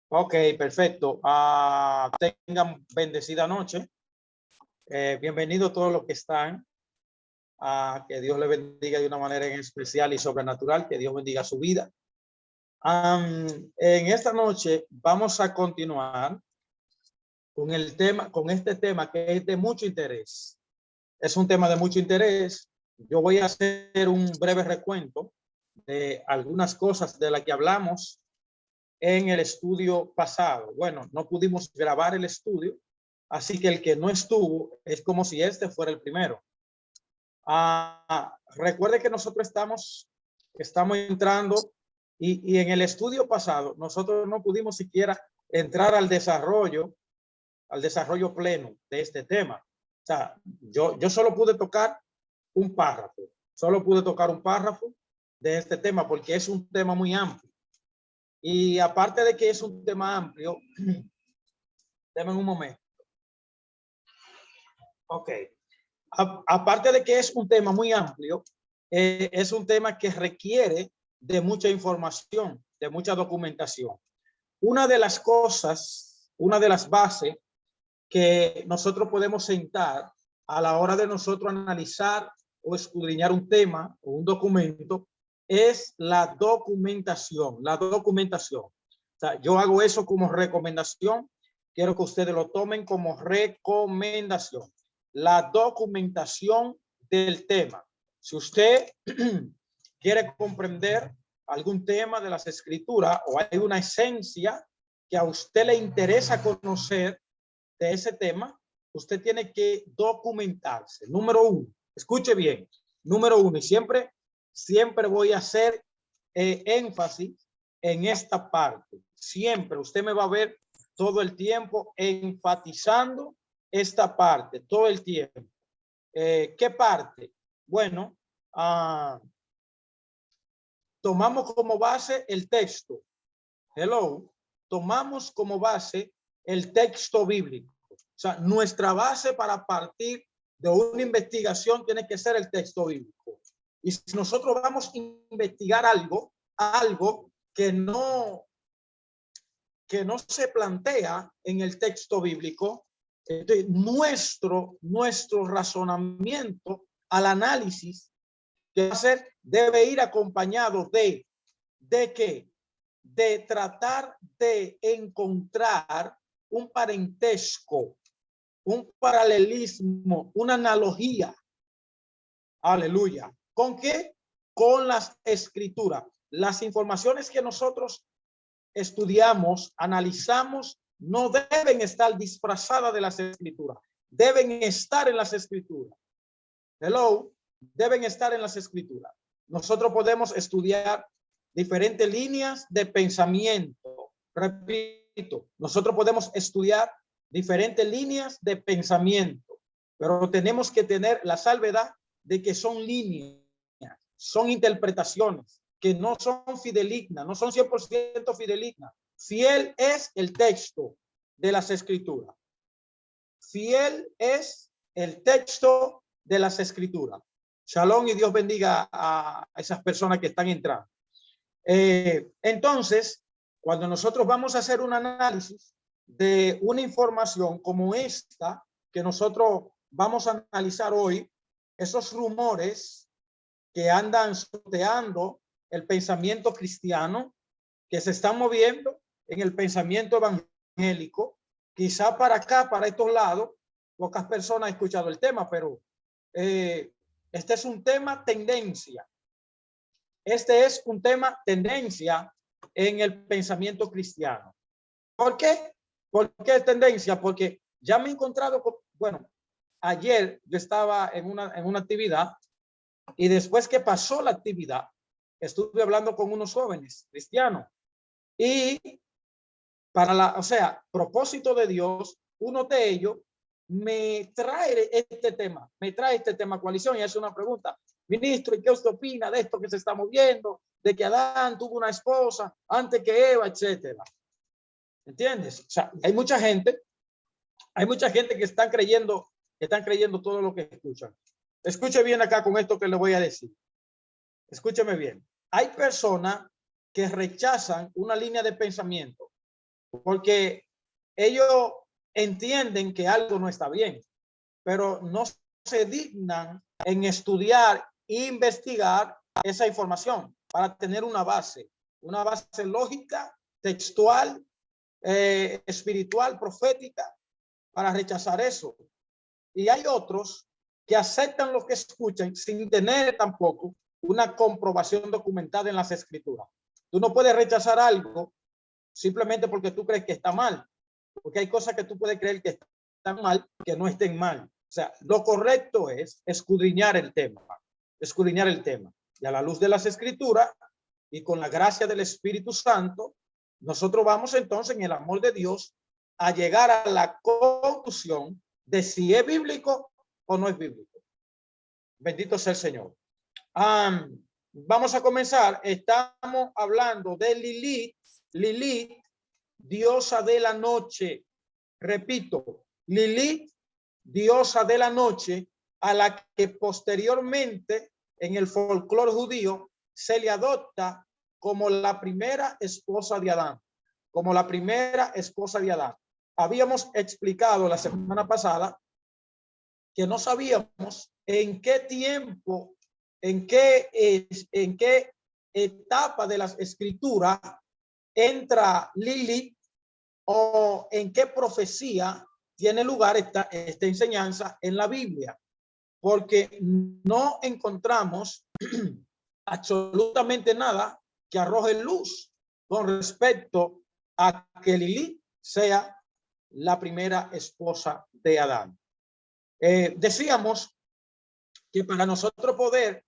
Ok, perfecto. Tengan bendecida noche. Bienvenidos todos los que están. Que Dios les bendiga de una manera en especial y sobrenatural. Que Dios bendiga su vida. En esta noche vamos a continuar con este tema que es de mucho interés. Es un tema de mucho interés. Yo voy a hacer un breve recuento de algunas cosas de las que hablamos en el estudio pasado. Bueno, no pudimos grabar el estudio, así que el que no estuvo es como si este fuera el primero. Recuerde que nosotros estamos entrando y en el estudio pasado nosotros no pudimos siquiera entrar al desarrollo pleno de este tema. O sea, yo solo pude tocar un párrafo, de este tema porque es un tema muy amplio. Y aparte de que es un tema amplio, denme un momento. Ok. Aparte de que es un tema muy amplio, es un tema que requiere de mucha información, de mucha documentación. Una de las cosas, una de las bases que nosotros podemos sentar a la hora de nosotros analizar o escudriñar un tema o un documento es la documentación. O sea, yo hago eso como recomendación. Quiero que ustedes lo tomen como recomendación. La documentación del tema. Si usted quiere comprender algún tema de las escrituras o hay una esencia que a usted le interesa conocer de ese tema, usted tiene que documentarse. Número uno, escuche bien. Número uno, y siempre voy a hacer énfasis en esta parte. Siempre usted me va a ver todo el tiempo enfatizando esta parte, todo el tiempo. ¿Qué parte? Bueno, tomamos como base el texto. Hello. Tomamos como base el texto bíblico. O sea, nuestra base para partir de una investigación tiene que ser el texto bíblico. Y si nosotros vamos a investigar algo que no se plantea en el texto bíblico, entonces nuestro razonamiento al análisis que hacer debe ir acompañado de qué, de tratar de encontrar un parentesco, un paralelismo, una analogía. Aleluya. ¿Con qué? Con las escrituras. Las informaciones que nosotros estudiamos, analizamos, no deben estar disfrazadas de las escrituras. Deben estar en las escrituras. Hello. Deben estar en las escrituras. Nosotros podemos estudiar diferentes líneas de pensamiento. Repito, nosotros podemos estudiar diferentes líneas de pensamiento, pero tenemos que tener la salvedad de que son líneas, son interpretaciones que no son fidelignas, no son 100% fidelignas. Fiel es el texto de las escrituras. Fiel es el texto de las escrituras. Shalom y Dios bendiga a esas personas que están entrando. Entonces, cuando nosotros vamos a hacer un análisis de una información como esta que nosotros vamos a analizar hoy, esos rumores que andan sorteando el pensamiento cristiano, que se están moviendo en el pensamiento evangélico, quizá para acá, para estos lados, pocas personas han escuchado el tema, pero este es un tema tendencia. Este es un tema tendencia en el pensamiento cristiano. ¿Por qué? ¿Por qué tendencia? Porque ya me he encontrado con, bueno, ayer yo estaba en una actividad y después que pasó la actividad, estuve hablando con unos jóvenes cristianos y propósito de Dios, uno de ellos me trae este tema coalición y hace una pregunta. Ministro, ¿y qué usted opina de esto que se está moviendo? De que Adán tuvo una esposa antes que Eva, etcétera. ¿Entiendes? O sea, hay mucha gente que están creyendo todo lo que escuchan. Escuche bien acá con esto que le voy a decir. Escúcheme bien. Hay personas que rechazan una línea de pensamiento porque ellos entienden que algo no está bien, pero no se dignan en estudiar e investigar esa información para tener una base lógica, textual, espiritual, profética, para rechazar eso. Y hay otros que aceptan lo que escuchan sin tener tampoco una comprobación documentada en las escrituras. Tú no puedes rechazar algo simplemente porque tú crees que está mal, porque hay cosas que tú puedes creer que están mal, que no estén mal. O sea, lo correcto es escudriñar el tema, y a la luz de las escrituras y con la gracia del Espíritu Santo, nosotros vamos entonces en el amor de Dios a llegar a la conclusión de si es bíblico o no es bíblico. Bendito sea el Señor. Vamos a comenzar. Estamos hablando de Lilith, diosa de la noche. Repito, Lilith, diosa de la noche, a la que posteriormente en el folclore judío se le adopta como la primera esposa de Adán. Habíamos explicado la semana pasada que no sabíamos en qué tiempo, en qué etapa de las escrituras entra Lilith, o en qué profecía tiene lugar esta enseñanza en la Biblia, porque no encontramos absolutamente nada que arroje luz con respecto a que Lilith sea la primera esposa de Adán. Decíamos que para nosotros poder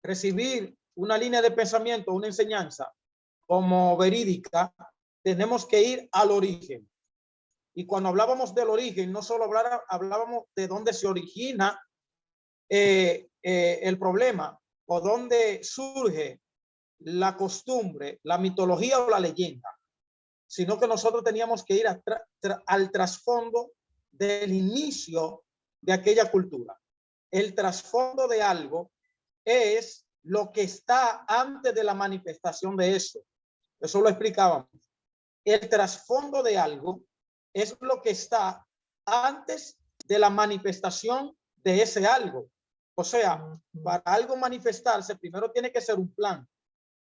recibir una línea de pensamiento, una enseñanza como verídica, tenemos que ir al origen. Y cuando hablábamos del origen, no solo hablábamos de dónde se origina el problema o dónde surge la costumbre, la mitología o la leyenda, sino que nosotros teníamos que ir al trasfondo del inicio de aquella cultura. El trasfondo de algo es lo que está antes de la manifestación de eso. Eso lo explicábamos. El trasfondo de algo es lo que está antes de la manifestación de ese algo. O sea, para algo manifestarse, primero tiene que ser un plan.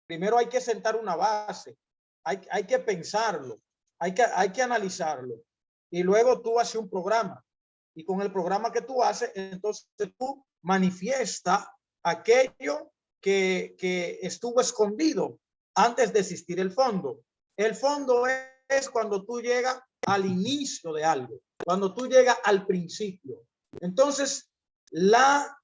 Primero hay que sentar una base. Hay que pensarlo. Hay que analizarlo. Y luego tú haces un programa. Y con el programa que tú haces, entonces tú manifiestas aquello que estuvo escondido antes de existir el fondo. El fondo es cuando tú llegas al inicio de algo, cuando tú llegas al principio. Entonces, la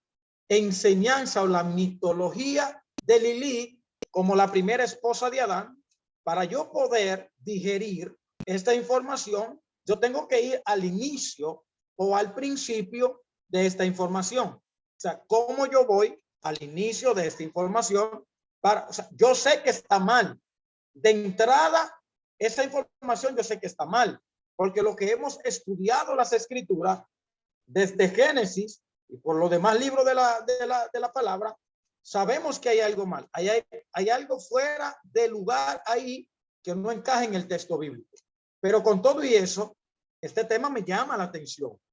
enseñanza o la mitología de Lilith como la primera esposa de Adán, para yo poder digerir esta información, yo tengo que ir al inicio o al principio de esta información. O sea, ¿cómo yo voy al inicio de esta información? O sea, yo sé que está mal. De entrada, esa información yo sé que está mal, porque lo que hemos estudiado las escrituras desde Génesis y por los demás libros de la palabra, sabemos que hay algo mal, hay algo fuera de lugar ahí que no encaja en el texto bíblico. Pero con todo y eso, este tema me llama la atención.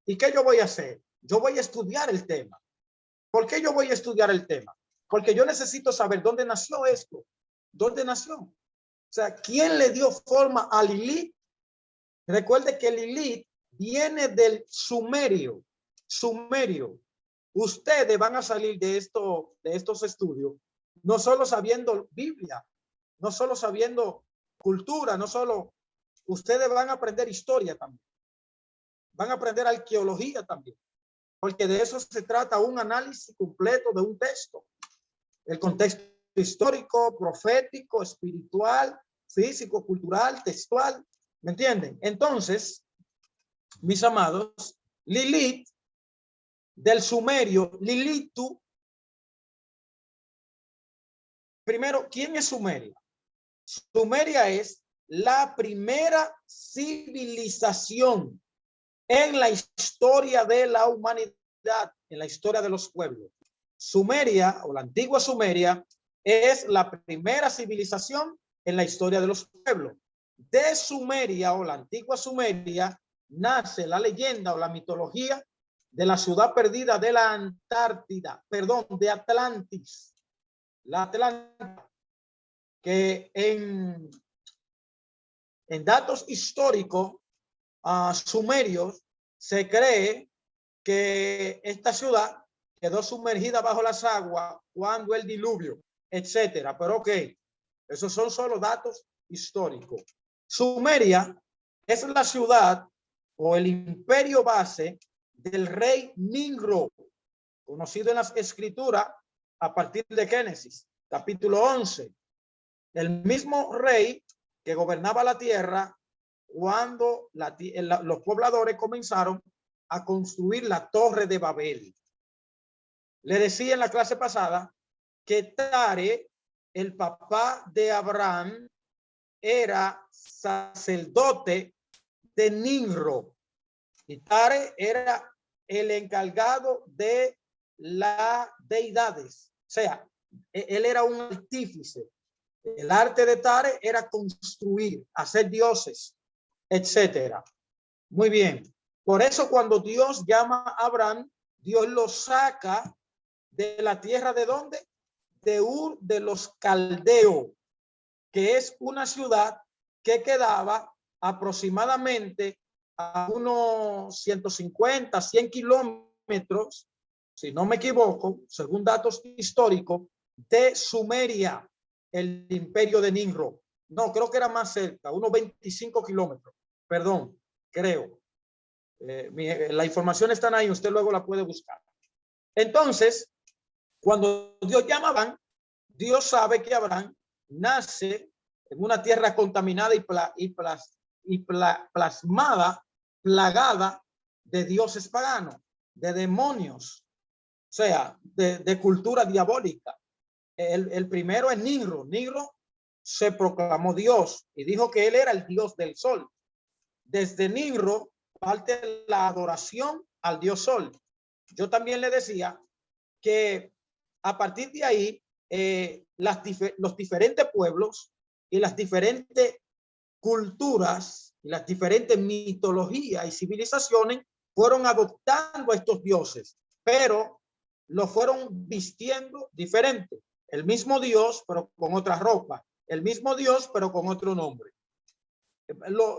¿Y qué yo voy a hacer? Yo voy a estudiar el tema. ¿Por qué yo voy a estudiar el tema? Porque yo necesito saber dónde nació esto. ¿Dónde nació? O sea, ¿quién le dio forma a Lilith? Recuerde que Lilith viene del sumerio. Ustedes van a salir de estos estudios no solo sabiendo Biblia, no solo sabiendo cultura, no solo, ustedes van a aprender historia también. Van a aprender arqueología también, porque de eso se trata, un análisis completo de un texto. El contexto histórico, profético, espiritual, físico, cultural, textual. ¿Me entienden? Entonces, mis amados, Lilith del sumerio, Lilitu. Primero, ¿quién es Sumeria? Sumeria es la primera civilización en la historia de la humanidad, en la historia de los pueblos. Sumeria o la antigua Sumeria es la primera civilización en la historia de los pueblos. De Sumeria o la antigua Sumeria nace la leyenda o la mitología de la ciudad perdida de la Antártida, perdón, de Atlantis. La Atlántida, que en datos históricos sumerios se cree que esta ciudad quedó sumergida bajo las aguas cuando el diluvio, etcétera. Pero ok, esos son solo datos históricos. Sumeria es la ciudad o el imperio base del rey Nimrod, conocido en las escrituras a partir de Génesis, capítulo 11. El mismo rey que gobernaba la tierra cuando los pobladores comenzaron a construir la Torre de Babel. Le decía en la clase pasada que Tare, el papá de Abraham, era sacerdote de Nimrod. Y Tare era el encargado de las deidades. O sea, él era un artífice. El arte de Tare era construir, hacer dioses, etcétera. Muy bien. Por eso cuando Dios llama a Abraham, Dios lo saca de la tierra ¿de dónde? De Ur de los Caldeos, que es una ciudad que quedaba aproximadamente a unos 150, 100 kilómetros, si no me equivoco, según datos históricos, de Sumeria, el imperio de Nimrod. No, creo que era más cerca, unos 25 kilómetros. Perdón, creo. La información está ahí, usted luego la puede buscar. Entonces, cuando Dios llama a Abraham, Dios sabe que Abraham nace en una tierra contaminada y plasmada, plagada de dioses paganos, de demonios, o sea, de cultura diabólica. El primero es Nimrod. Nimrod se proclamó Dios y dijo que él era el Dios del sol. Desde Nimrod parte la adoración al Dios Sol. Yo también le decía que a partir de ahí los diferentes pueblos y las diferentes culturas y las diferentes mitologías y civilizaciones fueron adoptando a estos dioses, pero lo fueron vistiendo diferente. El mismo Dios, pero con otra ropa. El mismo Dios, pero con otro nombre.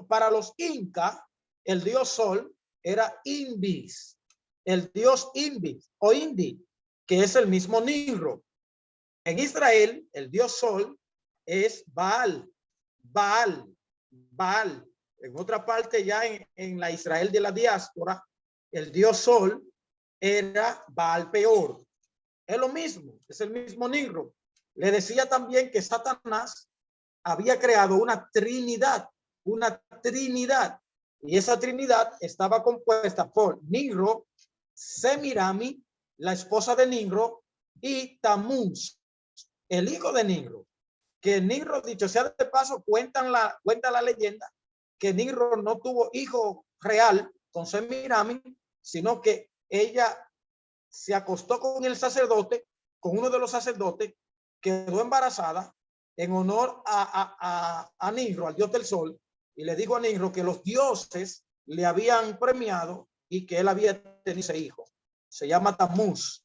Para los incas, el dios Sol era Invis, el dios Invis o Indi, que es el mismo Nimrod. En Israel, el dios Sol es Baal, Baal, Baal. En otra parte, ya en la Israel de la diáspora, el dios Sol era Baal Peor. Es lo mismo, es el mismo Nimrod. Le decía también que Satanás había creado una trinidad, y esa trinidad estaba compuesta por Nimrod, Semirami, la esposa de Nimrod, y Tamuz, el hijo de Nimrod. Que Nimrod, dicho sea de paso, cuenta la leyenda que Nimrod no tuvo hijo real con Semirami, sino que ella se acostó con el sacerdote, con uno de los sacerdotes, quedó embarazada en honor a Nimrod, al dios del sol, y le dijo a Nimrod que los dioses le habían premiado y que él había tenido ese hijo. Se llama Tamuz.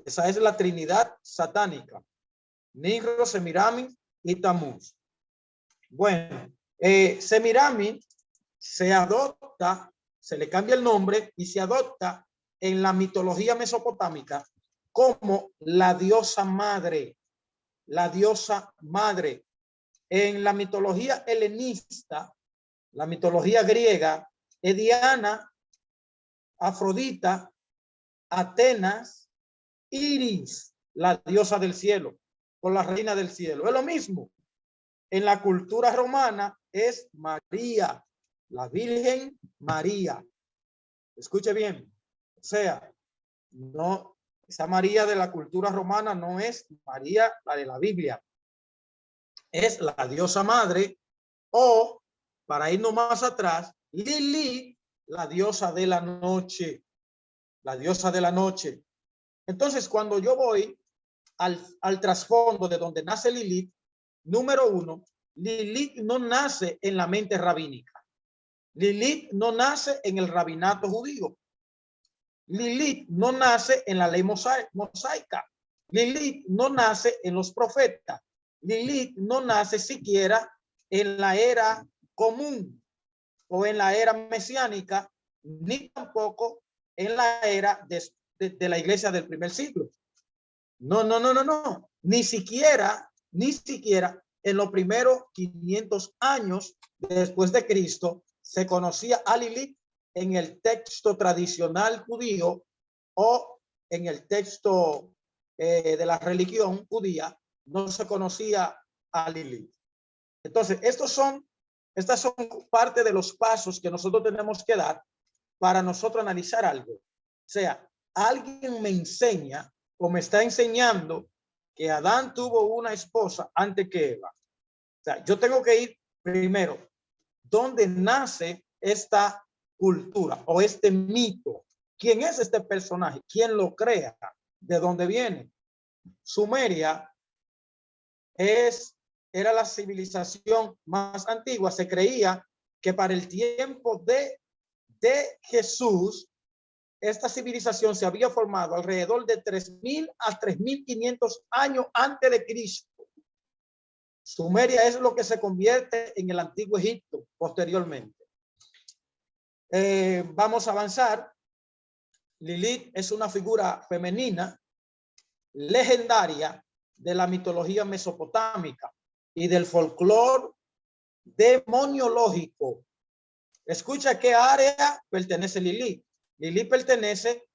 Esa es la trinidad satánica. Nimrod, Semirami y Tamuz. Bueno, Semirami se adopta, se le cambia el nombre y se adopta en la mitología mesopotámica como la diosa madre. La diosa madre. En la mitología helenista, la mitología griega, es Diana, Afrodita, Atenas, Iris, la diosa del cielo, o la reina del cielo. Es lo mismo. En la cultura romana es María, la Virgen María. Escuche bien. O sea, no, esa María de la cultura romana no es María, la de la Biblia. Es la diosa madre, o para irnos más atrás, Lili, la diosa de la noche, la diosa de la noche. Entonces, cuando yo voy al trasfondo de donde nace Lilith, número uno, Lilith no nace en la mente rabínica. Lilith no nace en el rabinato judío. Lilith no nace en la ley mosaica. Lilith no nace en los profetas. Lilith no nace siquiera en la era común o en la era mesiánica, ni tampoco en la era de la iglesia del primer siglo. No. Ni siquiera en los primeros 500 años después de Cristo se conocía a Lilith en el texto tradicional judío o en el texto de la religión judía. No se conocía a Lilith. Entonces, estas son parte de los pasos que nosotros tenemos que dar para nosotros analizar algo. O sea, alguien me enseña o me está enseñando que Adán tuvo una esposa antes que Eva. O sea, yo tengo que ir primero, ¿dónde nace esta cultura o este mito? ¿Quién es este personaje? ¿Quién lo crea? ¿De dónde viene? Sumeria era la civilización más antigua. Se creía que para el tiempo de Jesús, esta civilización se había formado alrededor de 3.000 a 3.500 años antes de Cristo. Sumeria es lo que se convierte en el antiguo Egipto posteriormente. Vamos a avanzar. Lilith es una figura femenina legendaria de la mitología mesopotámica y del folclore demoniológico. Escucha a qué área pertenece Lilith. Lilith pertenece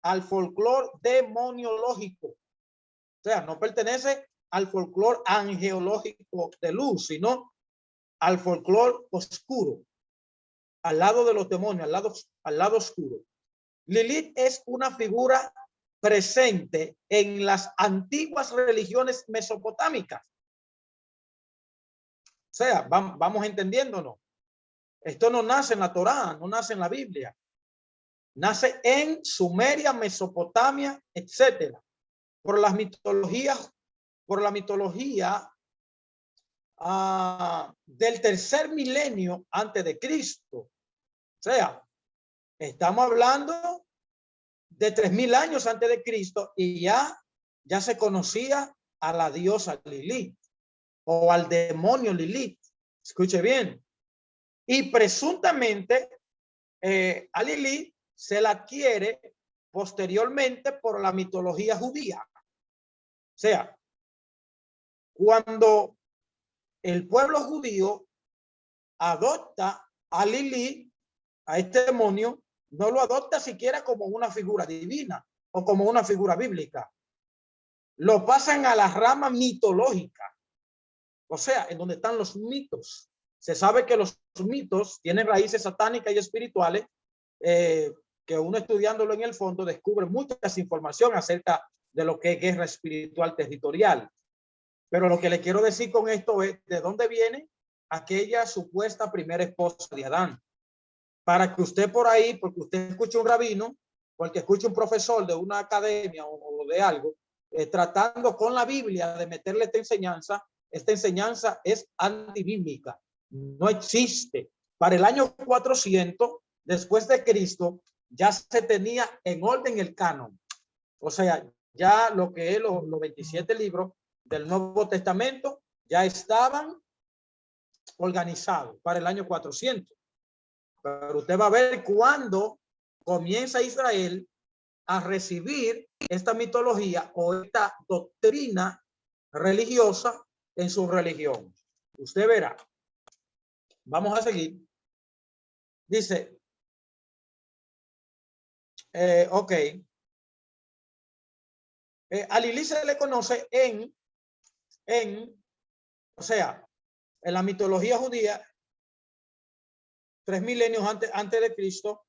al folclore demoniológico. O sea, no pertenece al folclore angeológico de luz, sino al folclore oscuro, al lado de los demonios, al lado oscuro. Lilith es una figura presente en las antiguas religiones mesopotámicas. O sea, vamos entendiéndonos. Esto no nace en la Torá, no nace en la Biblia. Nace en Sumeria, Mesopotamia, etcétera. Por la mitología del tercer milenio antes de Cristo. O sea, estamos hablando de 3.000 años antes de Cristo y ya se conocía a la diosa Lilith o al demonio Lilith. Escuche bien. Y presuntamente a Lilith se la adquiere posteriormente por la mitología judía. O sea, cuando el pueblo judío adopta a Lilith, a este demonio, no lo adopta siquiera como una figura divina o como una figura bíblica. Lo pasan a la rama mitológica. O sea, en donde están los mitos. Se sabe que los mitos tienen raíces satánicas y espirituales, que uno estudiándolo en el fondo descubre muchas información acerca de lo que es guerra espiritual territorial. Pero lo que le quiero decir con esto es de dónde viene aquella supuesta primera esposa de Adán. Para que usted por ahí, porque usted escucha un rabino, porque escucha un profesor de una academia o de algo, tratando con la Biblia de meterle esta enseñanza es antibíblica. No existe. Para el año 400 después de Cristo ya se tenía en orden el canon. O sea, ya lo que es los 27 libros del Nuevo Testamento ya estaban organizados para el año 400. Pero usted va a ver cuando comienza Israel a recibir esta mitología o esta doctrina religiosa en su religión. Usted verá. Vamos a seguir. Dice, ok. A Lilith se le conoce o sea, en la mitología judía, 3 milenios antes de Cristo,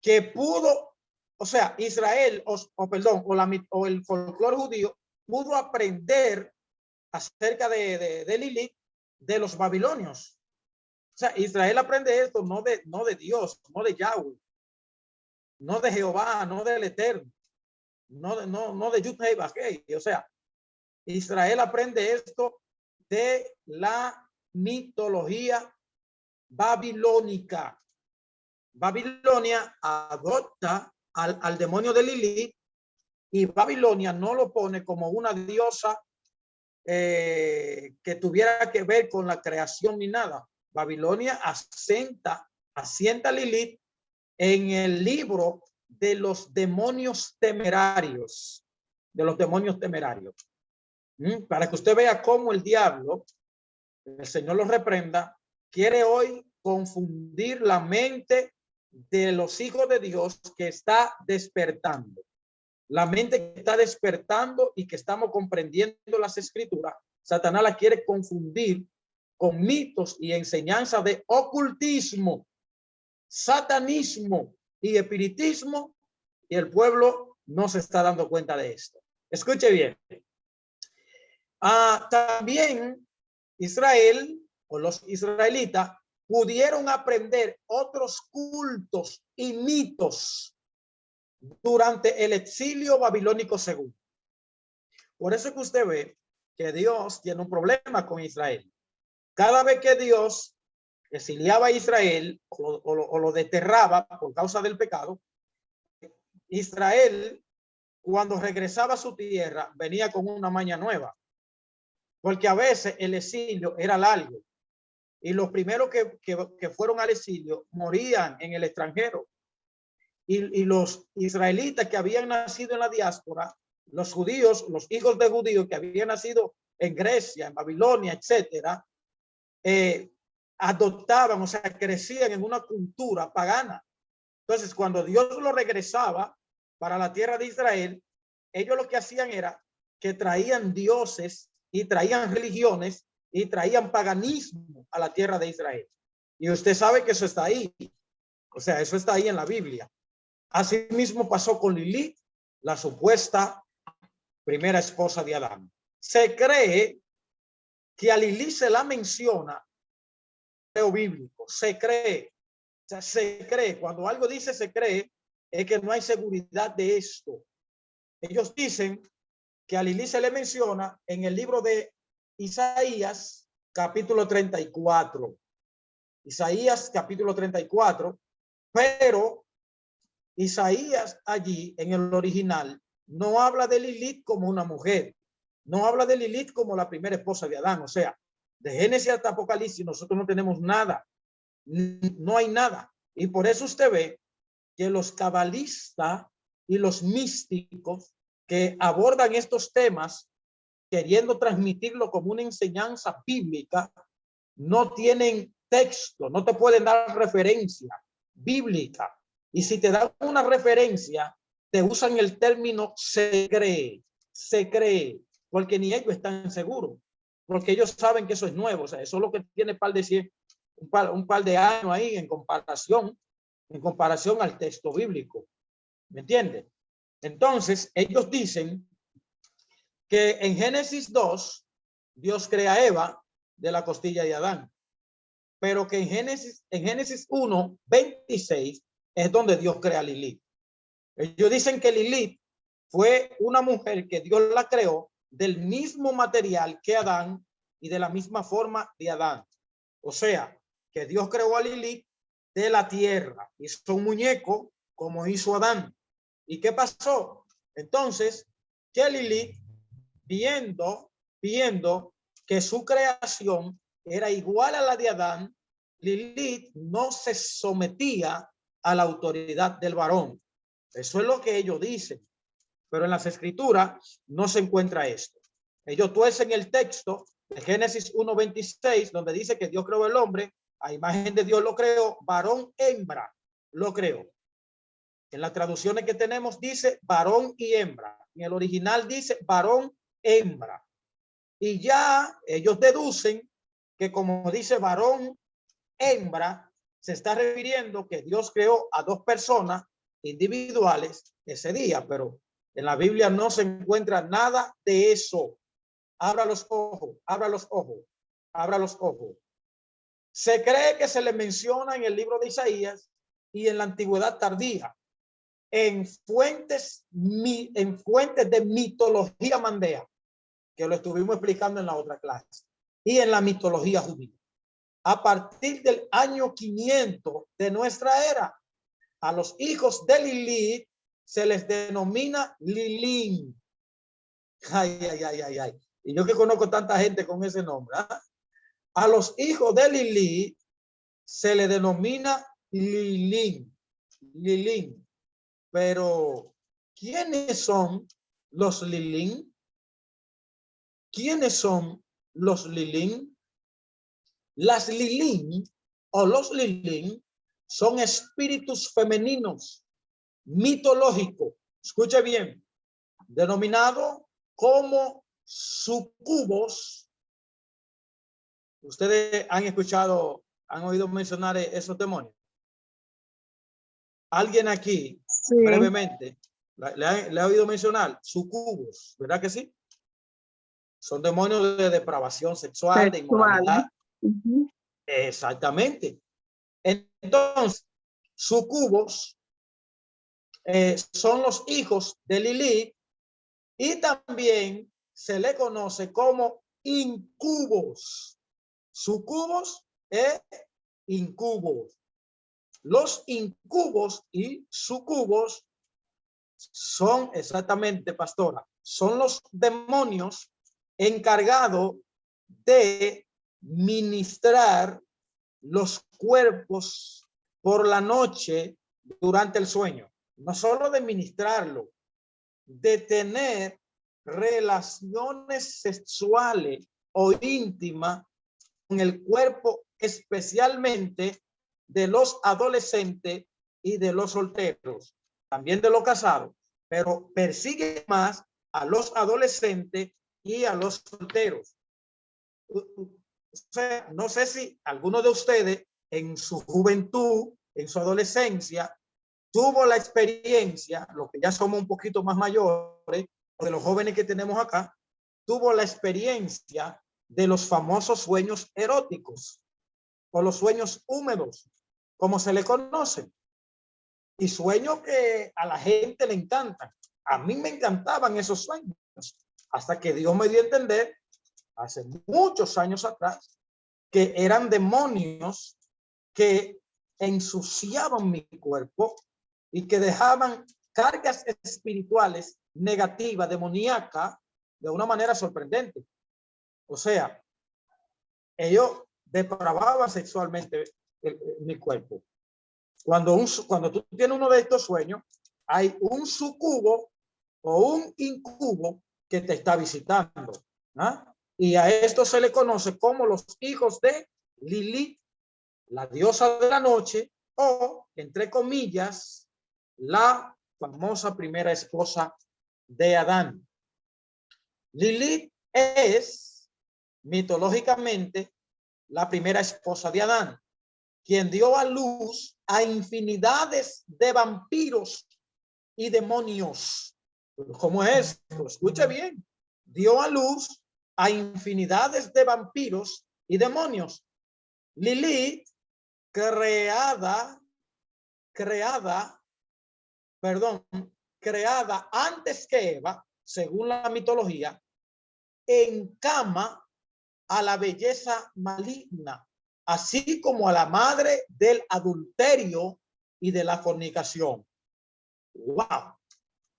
que pudo, o sea, Israel, o el folclore judío, pudo aprender acerca de Lilith de los babilonios. O sea, Israel aprende esto no de Dios, no de Yahweh, no de Jehová, no del Eterno. no de Yud Hei Vav Hei. O sea, Israel aprende esto de la mitología babilónica. Babilonia adopta al demonio de Lilith y Babilonia no lo pone como una diosa que tuviera que ver con la creación ni nada. Babilonia asienta a Lilith en el libro de los demonios temerarios, para que usted vea cómo el diablo, el Señor lo reprenda, quiere hoy confundir la mente de los hijos de Dios que está despertando. La mente que está despertando y que estamos comprendiendo las escrituras, Satanás la quiere confundir con mitos y enseñanzas de ocultismo, satanismo y espiritismo, y el pueblo no se está dando cuenta de esto. Escuche bien. También Israel o los israelitas pudieron aprender otros cultos y mitos durante el exilio babilónico segundo. Por eso es que usted ve que Dios tiene un problema con Israel. Cada vez que Dios exiliaba a Israel o lo desterraba por causa del pecado, Israel, cuando regresaba a su tierra, venía con una maña nueva, porque a veces el exilio era largo y los primeros que fueron al exilio morían en el extranjero. Y los israelitas que habían nacido en la diáspora, los judíos, los hijos de judíos que habían nacido en Grecia, en Babilonia, etcétera, adoptaban, o sea, crecían en una cultura pagana. Entonces, cuando Dios lo regresaba para la tierra de Israel, ellos lo que hacían era que traían dioses y traían religiones y traían paganismo a la tierra de Israel. Y usted sabe que eso está ahí. O sea, eso está ahí en la Biblia. Asimismo pasó con Lilith, la supuesta primera esposa de Adán. Se cree que a Lilith se la menciona en el bíblico. Se cree. O sea, se cree. Cuando algo dice se cree, es que no hay seguridad de esto. Ellos dicen que a Lilith se le menciona en el libro de Isaías, capítulo 34. Isaías, capítulo 34. Pero Isaías allí, en el original, no habla de Lilith como una mujer. No habla de Lilith como la primera esposa de Adán. O sea, de Génesis hasta Apocalipsis nosotros no tenemos nada. No hay nada. Y por eso usted ve que los cabalistas y los místicos que abordan estos temas queriendo transmitirlo como una enseñanza bíblica, no tienen texto, no te pueden dar referencia bíblica. Y si te dan una referencia, te usan el término se cree, porque ni ellos están seguros, porque ellos saben que eso es nuevo. O sea, eso es lo que tiene un par de años ahí en comparación al texto bíblico. ¿Me entiende? Entonces, ellos dicen que en Génesis 2, Dios crea a Eva de la costilla de Adán, pero que en Génesis 1, 26 es donde Dios crea a Lilith. Ellos dicen que Lilith fue una mujer que Dios la creó del mismo material que Adán y de la misma forma de Adán. O sea, que Dios creó a Lilith de la tierra, hizo un muñeco como hizo Adán. ¿Y qué pasó? Entonces, que Lilith, viendo que su creación era igual a la de Adán, Lilith no se sometía a la autoridad del varón. Eso es lo que ellos dicen, pero en las escrituras no se encuentra esto. Ellos tuercen el texto de Génesis 1:26, donde dice que Dios creó el hombre, a imagen de Dios lo creó, varón, hembra lo creó. En las traducciones que tenemos dice varón y hembra. En el original dice varón, hembra. Y ya ellos deducen que como dice varón, hembra, se está refiriendo que Dios creó a dos personas individuales ese día, pero en la Biblia no se encuentra nada de eso. Abra los ojos, abra los ojos, abra los ojos. Se cree que se le menciona en el libro de Isaías y en la antigüedad tardía. en fuentes de mitología mandea, que lo estuvimos explicando en la otra clase, y en la mitología judía. A partir del año 500 de nuestra era, a los hijos de Lilith se les denomina Lilín. Ay, ay, ay, ay, ay. Y yo que conozco tanta gente con ese nombre, ¿eh? A los hijos de Lilith se le denomina Lilín. Lilín. Pero, ¿quiénes son los Lilín? ¿Quiénes son los Lilín? Las Lilín o los Lilín son espíritus femeninos mitológicos. Escuche bien, denominado como sucubos. Ustedes han escuchado, han oído mencionar esos demonios. Alguien aquí, Sí. brevemente, le ha oído mencionar sucubos, ¿verdad que sí? Son demonios de depravación sexual, de inmoralidad. Exactamente. Entonces, sucubos son los hijos de Lilith y también se le conoce como incubos. Sucubos e incubos. Los incubos y sucubos son exactamente, pastora, son los demonios encargados de ministrar los cuerpos por la noche durante el sueño. No solo de ministrarlo, de tener relaciones sexuales o íntimas con el cuerpo, especialmente de los adolescentes y de los solteros, también de los casados, pero persigue más a los adolescentes y a los solteros. O sea, no sé si alguno de ustedes en su juventud, en su adolescencia, tuvo la experiencia, los que ya somos un poquito más mayores, de los jóvenes que tenemos acá, tuvo la experiencia de los famosos sueños eróticos o los sueños húmedos, como se le conoce. Y sueños que a la gente le encantan. A mí me encantaban esos sueños, hasta que Dios me dio a entender, hace muchos años atrás, que eran demonios que ensuciaban mi cuerpo y que dejaban cargas espirituales negativas, demoníacas, de una manera sorprendente. O sea, ellos depravaban sexualmente mi cuerpo. Cuando tú tienes uno de estos sueños, hay un sucubo o un incubo que te está visitando. ¿Ah? Y a esto se le conoce como los hijos de Lilith, la diosa de la noche, o, entre comillas, la famosa primera esposa de Adán. Lilith es, mitológicamente, la primera esposa de Adán, quien dio a luz a infinidades de vampiros y demonios. ¿Cómo es? Escuche bien. Dio a luz a infinidades de vampiros y demonios. Lilith, creada antes que Eva, según la mitología, encama a la belleza maligna, así como a la madre del adulterio y de la fornicación. Wow,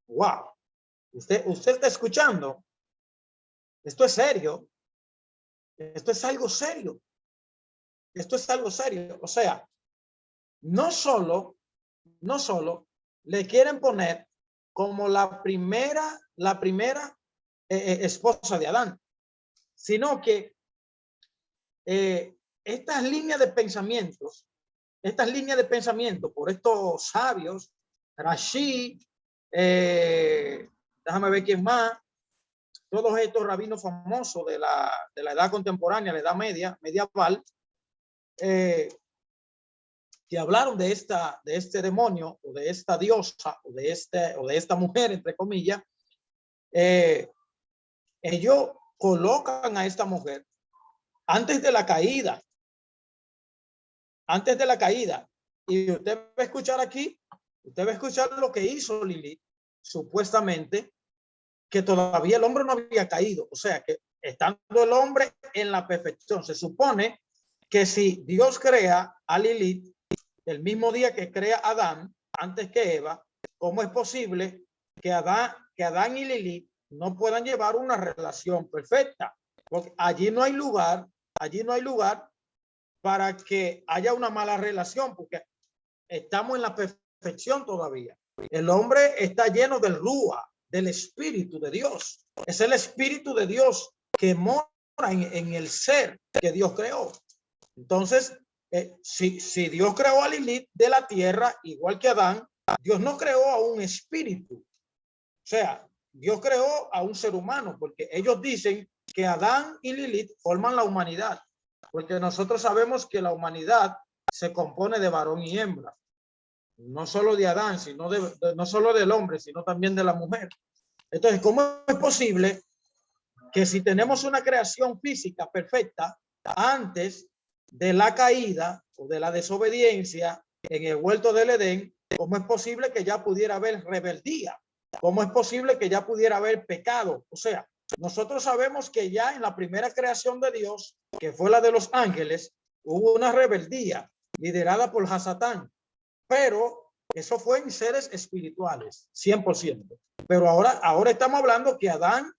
wow. Usted está escuchando. Esto es serio. Esto es algo serio. Esto es algo serio. O sea, no solo le quieren poner como la primera esposa de Adán, sino que estas líneas de pensamiento por estos sabios, Rashi, déjame ver quién más, todos estos rabinos famosos de la edad contemporánea, la edad medieval, que hablaron de este demonio o de esta diosa o de esta mujer, entre comillas, ellos colocan a esta mujer antes de la caída. Y usted va a escuchar aquí Usted va a escuchar lo que hizo Lilith, supuestamente, que todavía el hombre no había caído. O sea, que estando el hombre en la perfección, se supone que si Dios crea a Lilith el mismo día que crea a Adán, antes que Eva, ¿cómo es posible que Adán y Lilith no puedan llevar una relación perfecta? Porque allí no hay lugar para que haya una mala relación, porque estamos en la perfección todavía. El hombre está lleno del Rúa, del Espíritu de Dios. Es el Espíritu de Dios que mora en el ser que Dios creó. Entonces, si Dios creó a Lilith de la tierra, igual que Adán, Dios no creó a un espíritu. O sea, Dios creó a un ser humano, porque ellos dicen que Adán y Lilith forman la humanidad, porque nosotros sabemos que la humanidad se compone de varón y hembra, no solo de Adán, sino no solo del hombre, sino también de la mujer. Entonces, ¿cómo es posible que si tenemos una creación física perfecta antes de la caída o de la desobediencia en el huerto del Edén, cómo es posible que ya pudiera haber rebeldía? ¿Cómo es posible que ya pudiera haber pecado? O sea, nosotros sabemos que ya en la primera creación de Dios, que fue la de los ángeles, hubo una rebeldía liderada por Hasatán, pero eso fue en seres espirituales, 100%. Pero ahora estamos hablando que Adán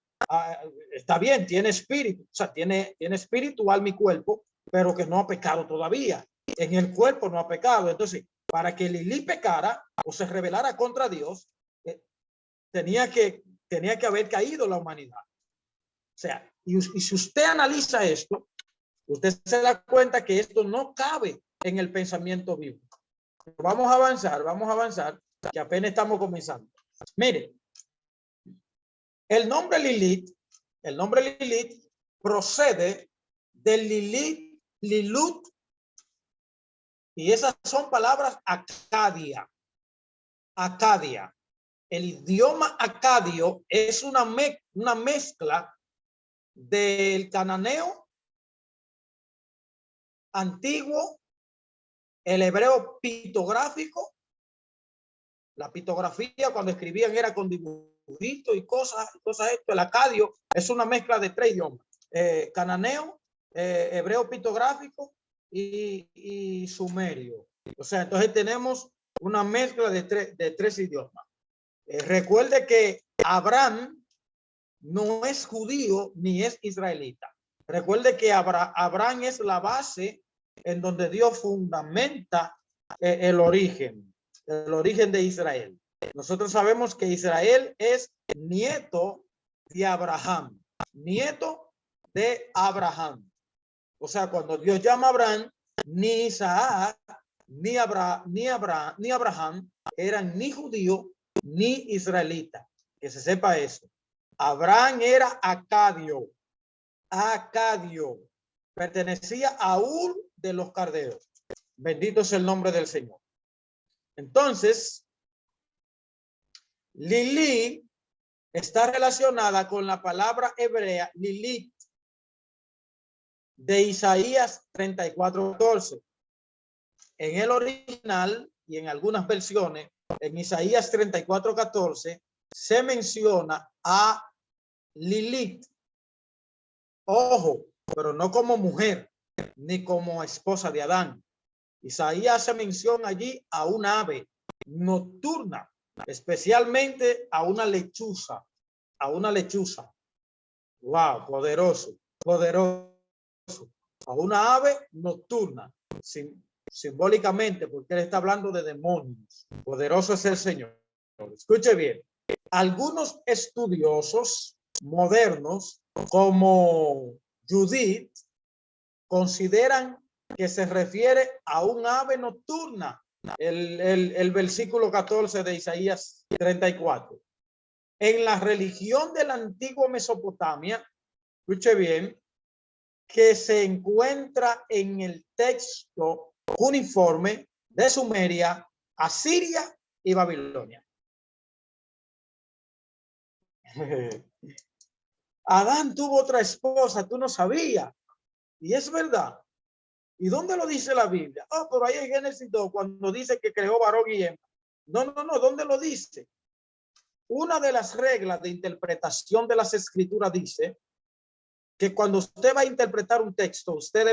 está bien, tiene espíritu, o sea, tiene espiritual mi cuerpo, pero que no ha pecado todavía. En el cuerpo no ha pecado. Entonces, para que Lilith pecara o se rebelara contra Dios, tenía que haber caído la humanidad. O sea, y si usted analiza esto, usted se da cuenta que esto no cabe en el pensamiento bíblico. Vamos a avanzar, que apenas estamos comenzando. Mire, el nombre Lilith procede del Lilut, y esas son palabras acadia. El idioma acadio es una mezcla del cananeo antiguo, el hebreo pictográfico. La pictografía cuando escribían era con dibujitos y cosas esto. El acadio es una mezcla de 3 idiomas: cananeo, hebreo pictográfico y sumerio. O sea, entonces tenemos una mezcla de 3 idiomas. Recuerde que Abraham no es judío ni es israelita. Recuerde que Abraham es la base en donde Dios fundamenta el origen de Israel. Nosotros sabemos que Israel es nieto de Abraham. O sea, cuando Dios llama a Abraham, ni Isaac, ni Abraham eran ni judío ni israelita. Que se sepa eso. Abraham era acadio. Pertenecía a Ur de los Caldeos. Bendito es el nombre del Señor. Entonces, Lilith está relacionada con la palabra hebrea Lilith de Isaías 34:14. En el original y en algunas versiones, en Isaías 34:14, se menciona a Lilith. Ojo, pero no como mujer ni como esposa de Adán. Isaías hace mención allí a un ave nocturna, especialmente a una lechuza. Wow, poderoso. A una ave nocturna, simbólicamente, porque él está hablando de demonios. Poderoso es el Señor. Escuche bien. Algunos estudiosos modernos, como Judith, consideran que se refiere a un ave nocturna, el versículo 14 de Isaías 34. En la religión de la antigua Mesopotamia, escuche bien, que se encuentra en el texto uniforme de Sumeria, Asiria y Babilonia. Adán tuvo otra esposa, tú no sabías. Y es verdad. ¿Y dónde lo dice la Biblia? Pero ahí en Génesis 2, cuando dice que creó varón y hembra. No, ¿dónde lo dice? Una de las reglas de interpretación de las escrituras dice que cuando usted va a interpretar un texto, usted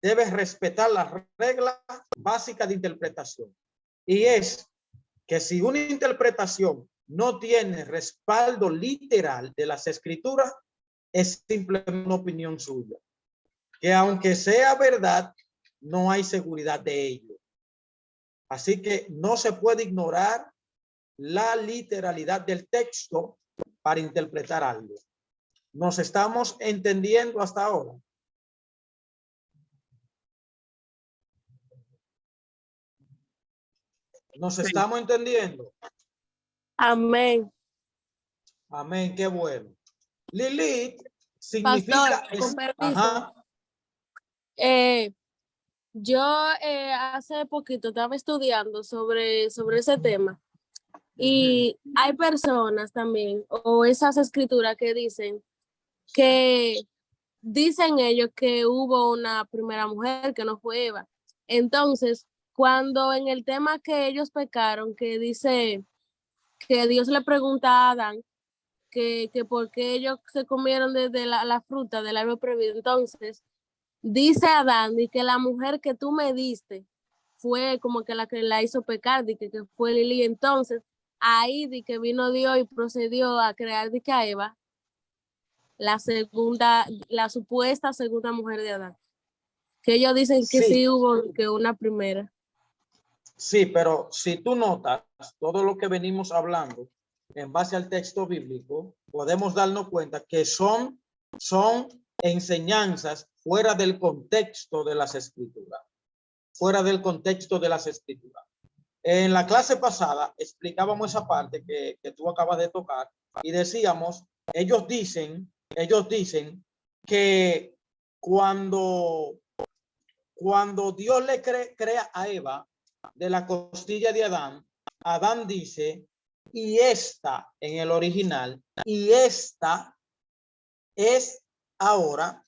debe respetar las reglas básicas de interpretación. Y es que si una interpretación no tiene respaldo literal de las escrituras, es simplemente una opinión suya. Que aunque sea verdad, no hay seguridad de ello. Así que no se puede ignorar la literalidad del texto para interpretar algo. ¿Nos estamos entendiendo hasta ahora? ¿Nos estamos entendiendo? Amén. Amén, qué bueno. Lilith Pastor, significa... con permiso. Ajá. Yo hace poquito estaba estudiando sobre ese tema y hay personas también o esas escrituras que dicen ellos que hubo una primera mujer que no fue Eva. Entonces, cuando en el tema que ellos pecaron, que dice que Dios le pregunta a Adán que por qué ellos se comieron de la fruta del árbol prohibido, entonces dice Adán y que la mujer que tú me diste fue como que la hizo pecar, que fue Lili. Entonces, ahí di que vino Dios y procedió a crear de que a Eva, la supuesta segunda mujer de Adán. Que ellos dicen que sí hubo que una primera. Sí, pero si tú notas todo lo que venimos hablando en base al texto bíblico, podemos darnos cuenta que son enseñanzas fuera del contexto de las escrituras. Fuera del contexto de las escrituras. En la clase pasada explicábamos esa parte que tú acabas de tocar y decíamos, ellos dicen que cuando Dios le crea a Eva de la costilla de Adán, Adán dice, y esta en el original, y esta es ahora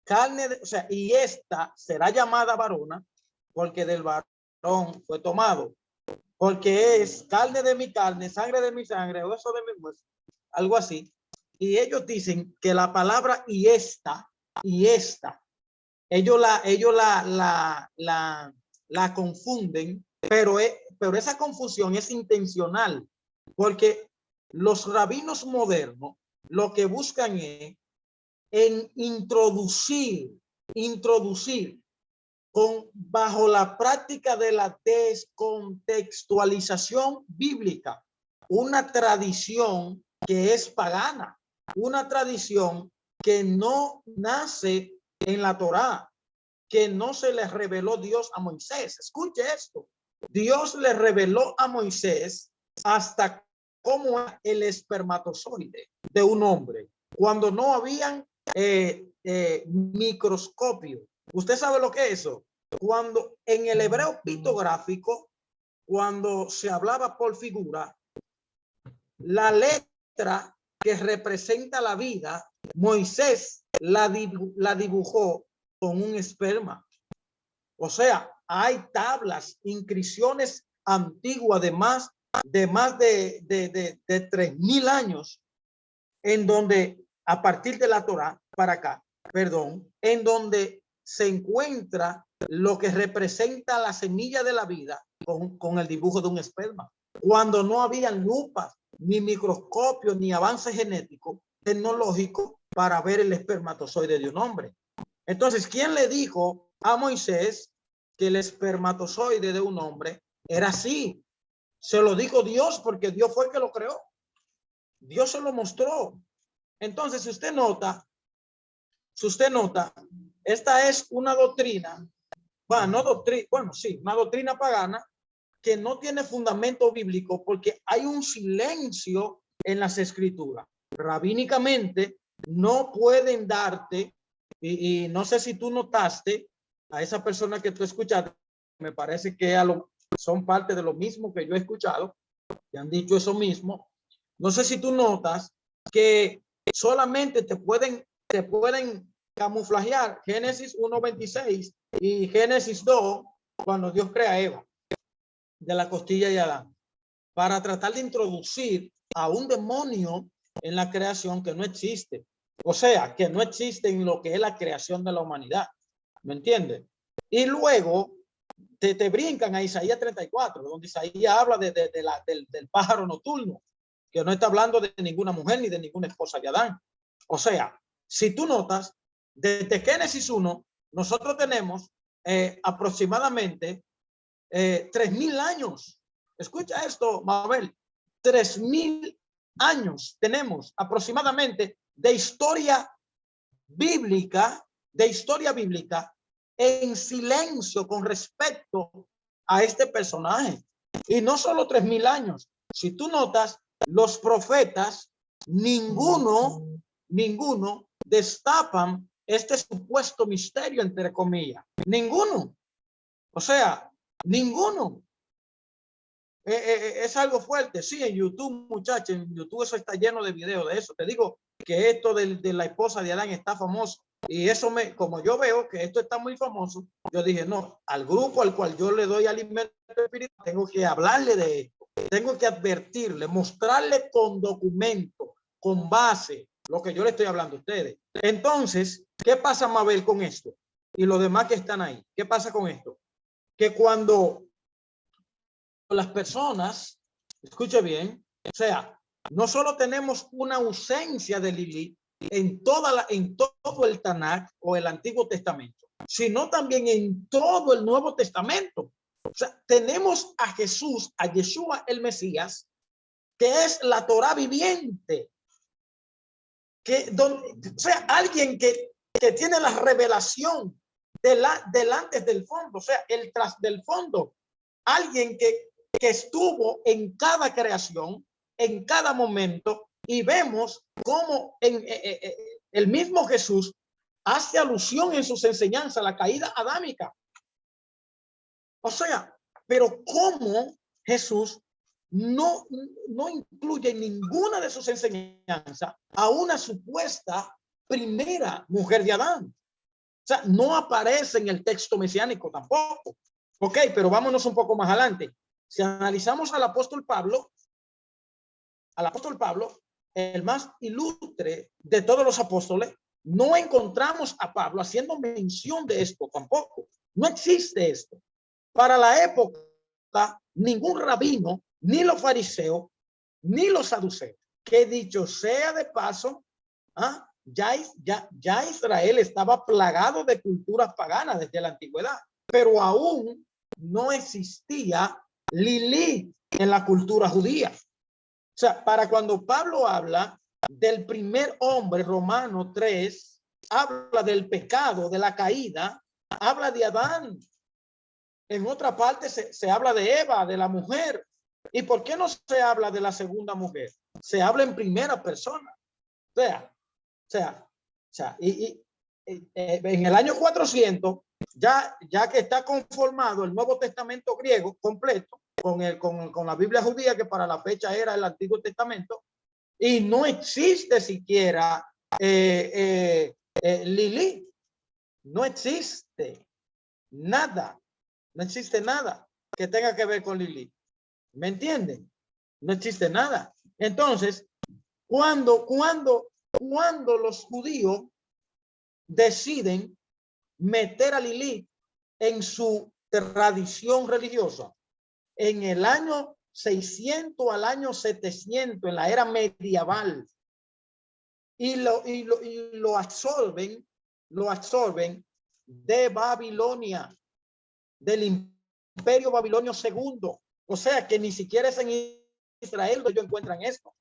carne, o sea, y esta será llamada varona porque del varón fue tomado, porque es carne de mi carne, sangre de mi sangre, hueso de mi hueso, algo así. Y ellos dicen que la palabra y esta, ellos la confunden, pero esa confusión es intencional, porque los rabinos modernos lo que buscan es en introducir bajo la práctica de la descontextualización bíblica, una tradición que es pagana, una tradición que no nace en la Torá, que no se le reveló Dios a Moisés. Escuche esto. Dios le reveló a Moisés hasta cómo es el espermatozoide de un hombre, cuando no habían microscopio. ¿Usted sabe lo que es eso? Cuando en el hebreo pictográfico, cuando se hablaba por figura, la letra que representa la vida, Moisés la dibujó con un esperma. O sea, hay tablas, inscripciones antiguas de más de 3.000 años en donde a partir de la Torá para acá, perdón, en donde se encuentra lo que representa la semilla de la vida con el dibujo de un esperma. Cuando no habían lupas, ni microscopios, ni avance genético, tecnológico para ver el espermatozoide de un hombre. Entonces, ¿quién le dijo a Moisés que el espermatozoide de un hombre era así? Se lo dijo Dios porque Dios fue el que lo creó. Dios se lo mostró. Entonces, si usted nota, esta es una doctrina, una doctrina pagana que no tiene fundamento bíblico porque hay un silencio en las escrituras. Rabínicamente no pueden darte, y no sé si tú notaste a esa persona que tú escuchaste, me parece que son parte de lo mismo que yo he escuchado, que han dicho eso mismo. No sé si tú notas que solamente te pueden camuflajear Génesis 1:26 y Génesis 2 cuando Dios crea a Eva. de la costilla de Adán, para tratar de introducir a un demonio en la creación que no existe. O sea, que no existe en lo que es la creación de la humanidad. ¿Me entiendes? Y luego te brincan a Isaías 34, donde Isaías habla del pájaro nocturno, que no está hablando de ninguna mujer ni de ninguna esposa de Adán. O sea, si tú notas, desde Génesis 1, nosotros tenemos aproximadamente 3.000 años. Escucha esto, Mabel. 3.000 años tenemos aproximadamente de historia bíblica, en silencio con respecto a este personaje. Y no solo 3.000 años. Si tú notas, los profetas, ninguno destapan este supuesto misterio, entre comillas. Ninguno. O sea, ninguno. Es algo fuerte. Sí, en YouTube, muchachos, en YouTube eso está lleno de videos de eso. Te digo que esto de la esposa de Adán está famoso. Y eso como yo veo que esto está muy famoso, yo dije, no, al grupo al cual yo le doy alimento espiritual, tengo que hablarle de esto. Tengo que advertirle, mostrarle con documento, con base, lo que yo le estoy hablando a ustedes. Entonces, ¿qué pasa, Mabel, con esto? Y los demás que están ahí, ¿qué pasa con esto? Que cuando las personas, escuche bien, o sea, no solo tenemos una ausencia de Lilith en todo el Tanakh o el Antiguo Testamento, sino también en todo el Nuevo Testamento. O sea, tenemos a Jesús, a Yeshua el Mesías, que es la Torá viviente, o sea, alguien que tiene la revelación del antes del fondo, o sea, el tras del fondo, alguien que estuvo en cada creación, en cada momento, y vemos cómo el mismo Jesús hace alusión en sus enseñanzas a la caída adámica. O sea, pero cómo Jesús no incluye en ninguna de sus enseñanzas a una supuesta primera mujer de Adán. O sea, no aparece en el texto mesiánico tampoco. Ok, pero vámonos un poco más adelante. Si analizamos al apóstol Pablo, el más ilustre de todos los apóstoles, no encontramos a Pablo haciendo mención de esto tampoco. No existe esto. Para la época, ningún rabino, ni los fariseos, ni los saduceos, que dicho sea de paso, ya Israel estaba plagado de culturas paganas desde la antigüedad, pero aún no existía Lilith en la cultura judía. O sea, para cuando Pablo habla del primer hombre, Romano 3, habla del pecado, de la caída, habla de Adán. En otra parte se habla de Eva, de la mujer. ¿Y por qué no se habla de la segunda mujer? Se habla en primera persona. O sea, en el año 400, ya que está conformado el Nuevo Testamento griego completo, con la Biblia judía, que para la fecha era el Antiguo Testamento, y no existe siquiera Lilith. No existe nada. No existe nada que tenga que ver con Lilith. ¿Me entienden? No existe nada. Entonces, cuando los judíos deciden meter a Lilith en su tradición religiosa, en el año 600 al año 700, en la era medieval, y lo absorben de Babilonia, del Imperio Babilonio II. O sea que ni siquiera es en Israel donde ellos encuentran esto.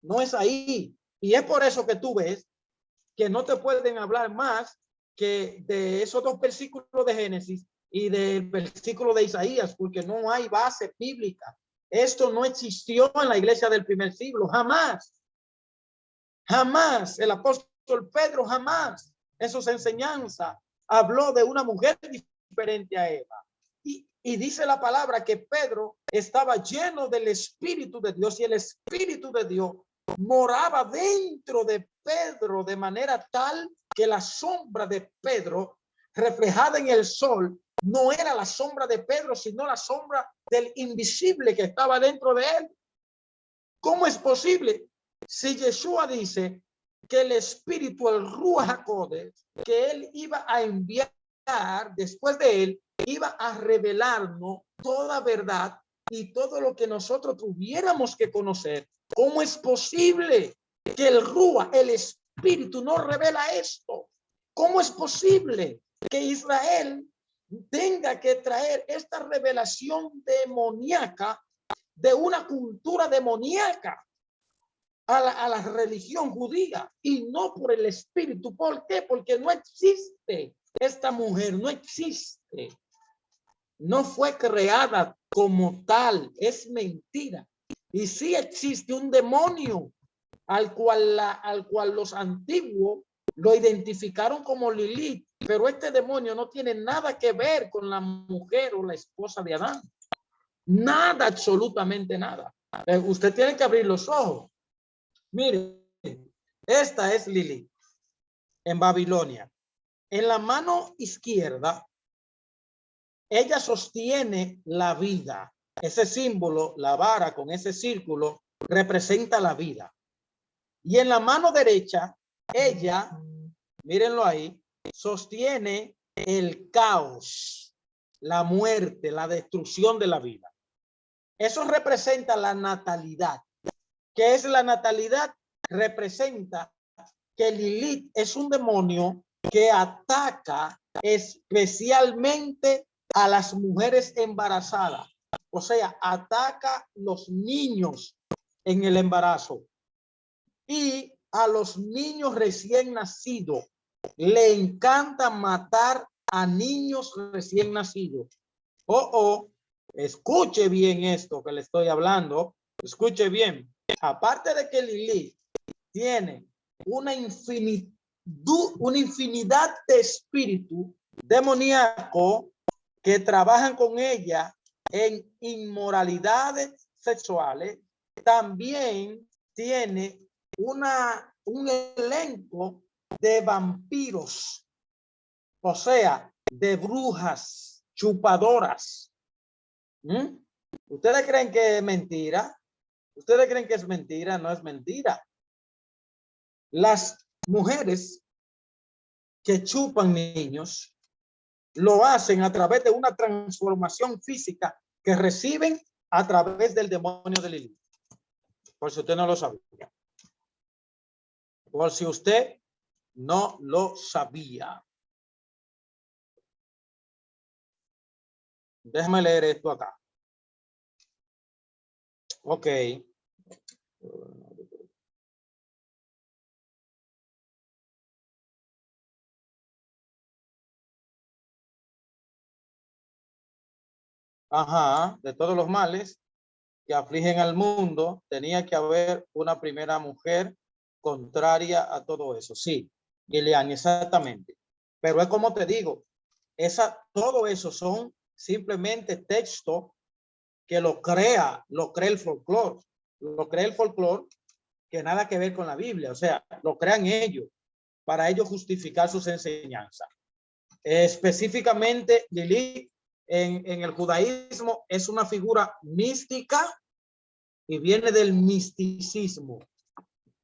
No es ahí. Y es por eso que tú ves que no te pueden hablar más que de esos dos versículos de Génesis y del versículo de Isaías, porque no hay base bíblica. Esto no existió en la iglesia del primer siglo, jamás. Jamás. El apóstol Pedro jamás en sus enseñanzas habló de una mujer diferente a Eva. Y dice la palabra que Pedro estaba lleno del Espíritu de Dios, y el Espíritu de Dios moraba dentro de Pedro de manera tal que la sombra de Pedro reflejada en el sol no era la sombra de Pedro, sino la sombra del invisible que estaba dentro de él. ¿Cómo es posible? Si Yeshua dice que el Espíritu, el Ruach HaKodesh, que él iba a enviar después de él, iba a revelarnos toda verdad y todo lo que nosotros tuviéramos que conocer. ¿Cómo es posible que el Ruach, el Espíritu, no revela esto? ¿Cómo es posible que Israel tenga que traer esta revelación demoníaca de una cultura demoníaca a la religión judía y no por el Espíritu? ¿Por qué? Porque no existe esta mujer, no existe. No fue creada como tal, es mentira. Y sí existe un demonio al cual los antiguos lo identificaron como Lilith, pero este demonio no tiene nada que ver con la mujer o la esposa de Adán. Nada, absolutamente nada. Usted tiene que abrir los ojos. Mire, esta es Lilith en Babilonia. En la mano izquierda, ella sostiene la vida. Ese símbolo, la vara con ese círculo, representa la vida. Y en la mano derecha, ella, mírenlo ahí, sostiene el caos, la muerte, la destrucción de la vida. Eso representa la natalidad. ¿Qué es la natalidad? Representa que Lilith es un demonio que ataca especialmente a las mujeres embarazadas. O sea, ataca los niños en el embarazo y a los niños recién nacidos. Le encanta matar a niños recién nacidos. Escuche bien esto que le estoy hablando. Escuche bien. Aparte de que Lilith tiene una infinidad de espíritus demoníacos que trabajan con ella en inmoralidades sexuales, también tiene un elenco de vampiros, o sea, de brujas chupadoras. ¿Ustedes creen que es mentira? ¿Ustedes creen que es mentira? No es mentira. Las mujeres que chupan niños lo hacen a través de una transformación física que reciben a través del demonio de Lilith. Por si usted no lo sabía. Por si usted no lo sabía. Déjame leer esto acá. Ok. Ajá, de todos los males que afligen al mundo, tenía que haber una primera mujer contraria a todo eso. Sí, Gilead, exactamente. Pero es como te digo, todo eso son simplemente textos que lo crea el folclore. Lo crea el folclore que nada que ver con la Biblia. O sea, lo crean ellos para ellos justificar sus enseñanzas. Específicamente, Lilith en el judaísmo es una figura mística y viene del misticismo,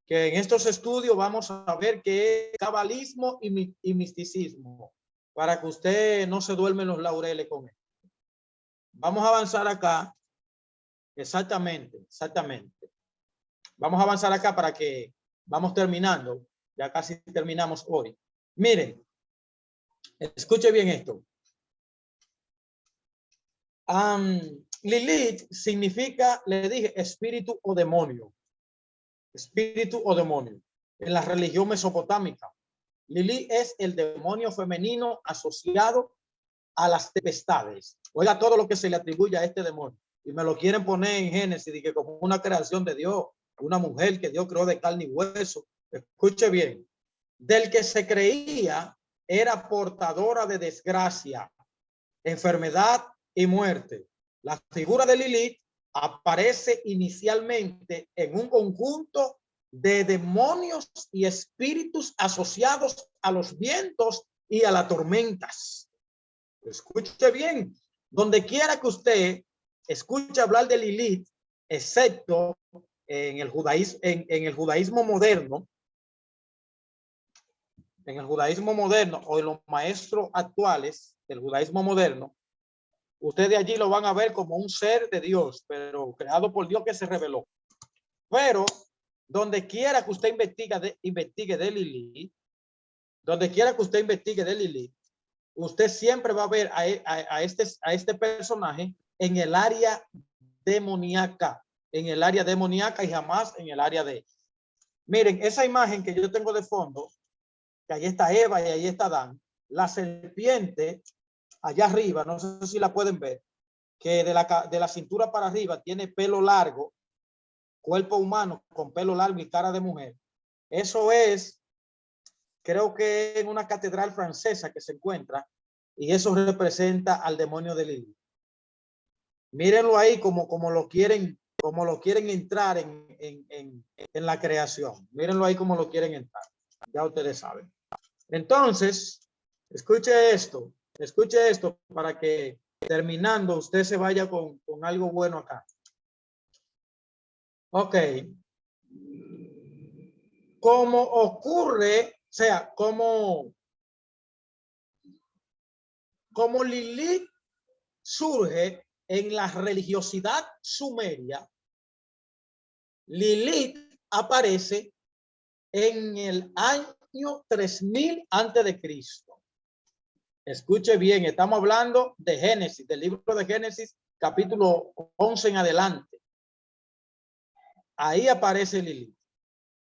que en estos estudios vamos a ver que es cabalismo y misticismo, para que usted no se duerme en los laureles con él. Vamos a avanzar acá. Exactamente. Vamos a avanzar acá para que vamos terminando. Ya casi terminamos hoy. Miren, escuche bien esto. Lilith significa, le dije, espíritu o demonio. Espíritu o demonio. En la religión mesopotámica, Lilith es el demonio femenino asociado a las tempestades. Oiga todo lo que se le atribuye a este demonio. Y me lo quieren poner en Génesis y que como una creación de Dios, una mujer que Dios creó de carne y hueso. Escuche bien. Del que se creía era portadora de desgracia, enfermedad y muerte. La figura de Lilith aparece inicialmente en un conjunto de demonios y espíritus asociados a los vientos y a las tormentas. Escuche bien. Donde quiera que usted escuche hablar de Lilith, excepto en el judaísmo, en el judaísmo moderno, o en los maestros actuales del judaísmo moderno, ustedes allí lo van a ver como un ser de Dios, pero creado por Dios que se reveló. Pero donde quiera que usted investigue de Lilith, usted siempre va a ver a este personaje en el área demoníaca, y jamás en el área de... Miren, esa imagen que yo tengo de fondo, que ahí está Eva y ahí está Adán, la serpiente allá arriba, no sé si la pueden ver, que de la cintura para arriba tiene pelo largo, cuerpo humano con pelo largo y cara de mujer. Eso es, creo que en una catedral francesa que se encuentra, y eso representa al demonio de Lilith. Mírenlo ahí como lo quieren entrar en la creación. Mírenlo ahí como lo quieren entrar. Ya ustedes saben. Entonces, escuche esto para que terminando usted se vaya con algo bueno acá. Ok. Como ocurre, o sea, como Lilith surge en la religiosidad sumeria, Lilith aparece en el año 3000 antes de Cristo. Escuche bien, estamos hablando de Génesis, del libro de Génesis, capítulo 11 en adelante. Ahí aparece Lilith.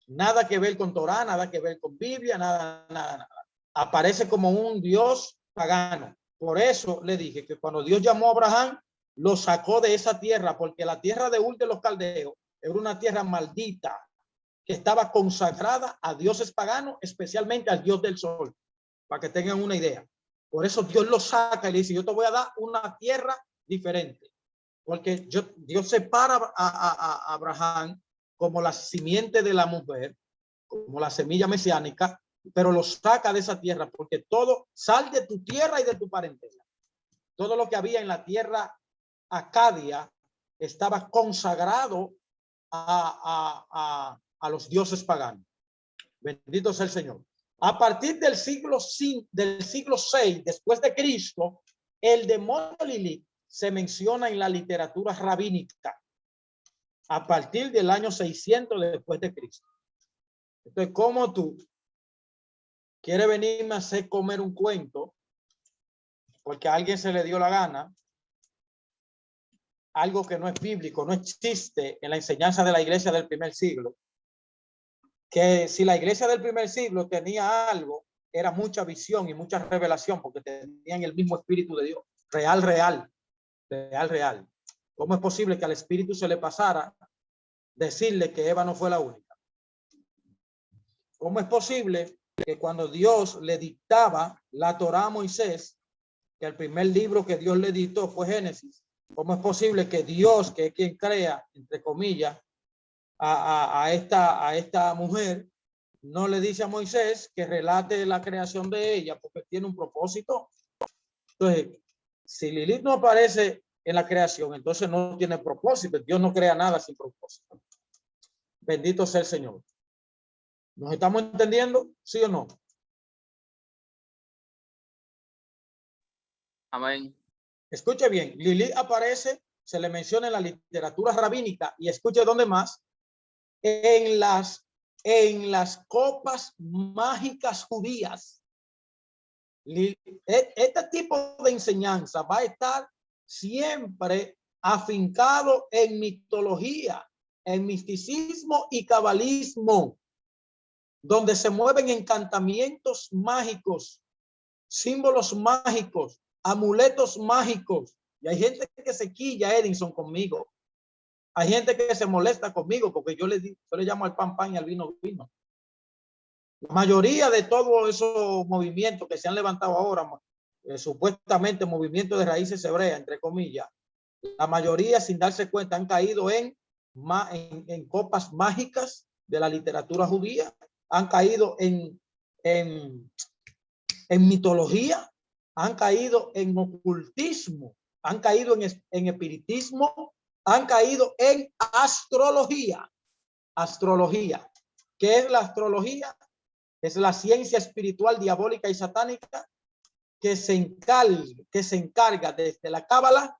Nada que ver con Torá, nada que ver con Biblia, nada. Aparece como un dios pagano. Por eso le dije que cuando Dios llamó a Abraham, lo sacó de esa tierra, porque la tierra de Ur de los Caldeos era una tierra maldita que estaba consagrada a dioses paganos, especialmente al dios del sol, para que tengan una idea. Por eso Dios lo saca y le dice, yo te voy a dar una tierra diferente, porque Dios separa a Abraham como la simiente de la mujer, como la semilla mesiánica, pero lo saca de esa tierra, porque todo, sal de tu tierra y de tu parentela. Todo lo que había en la tierra acadia estaba consagrado a los dioses paganos. Bendito sea el Señor. A partir del siglo VI después de Cristo, el demonio Lilith se menciona en la literatura rabínica a partir del año 600 después de Cristo. Entonces, ¿cómo tú quieres venirme a hacer comer un cuento porque a alguien se le dio la gana? Algo que no es bíblico, no existe en la enseñanza de la iglesia del primer siglo. Que si la iglesia del primer siglo tenía algo, era mucha visión y mucha revelación, porque tenían el mismo espíritu de Dios, real. ¿Cómo es posible que al espíritu se le pasara decirle que Eva no fue la única? ¿Cómo es posible que cuando Dios le dictaba la Torá a Moisés, que el primer libro que Dios le dictó fue Génesis, cómo es posible que Dios, que es quien crea, entre comillas, a esta mujer, no le dice a Moisés que relate la creación de ella porque tiene un propósito? Entonces, si Lilith no aparece en la creación, entonces no tiene propósito. Dios no crea nada sin propósito. Bendito sea el Señor. ¿Nos estamos entendiendo? ¿Sí o no? Amén. Escuche bien, Lilith aparece, se le menciona en la literatura rabínica, y escuche dónde más, en las copas mágicas judías. Este tipo de enseñanza va a estar siempre afincado en mitología, en misticismo y cabalismo, donde se mueven encantamientos mágicos, símbolos mágicos, amuletos mágicos. Y hay gente que se quilla, Edinson, conmigo. Hay gente que se molesta conmigo porque yo le llamo al pan y al vino vino. La mayoría de todos esos movimientos que se han levantado ahora, supuestamente movimientos de raíces hebreas, entre comillas, la mayoría sin darse cuenta han caído en copas mágicas de la literatura judía, han caído en mitología, han caído en ocultismo, han caído en espiritismo, han caído en astrología. Astrología. ¿Qué es la astrología? Es la ciencia espiritual, diabólica y satánica que se encarga desde la cábala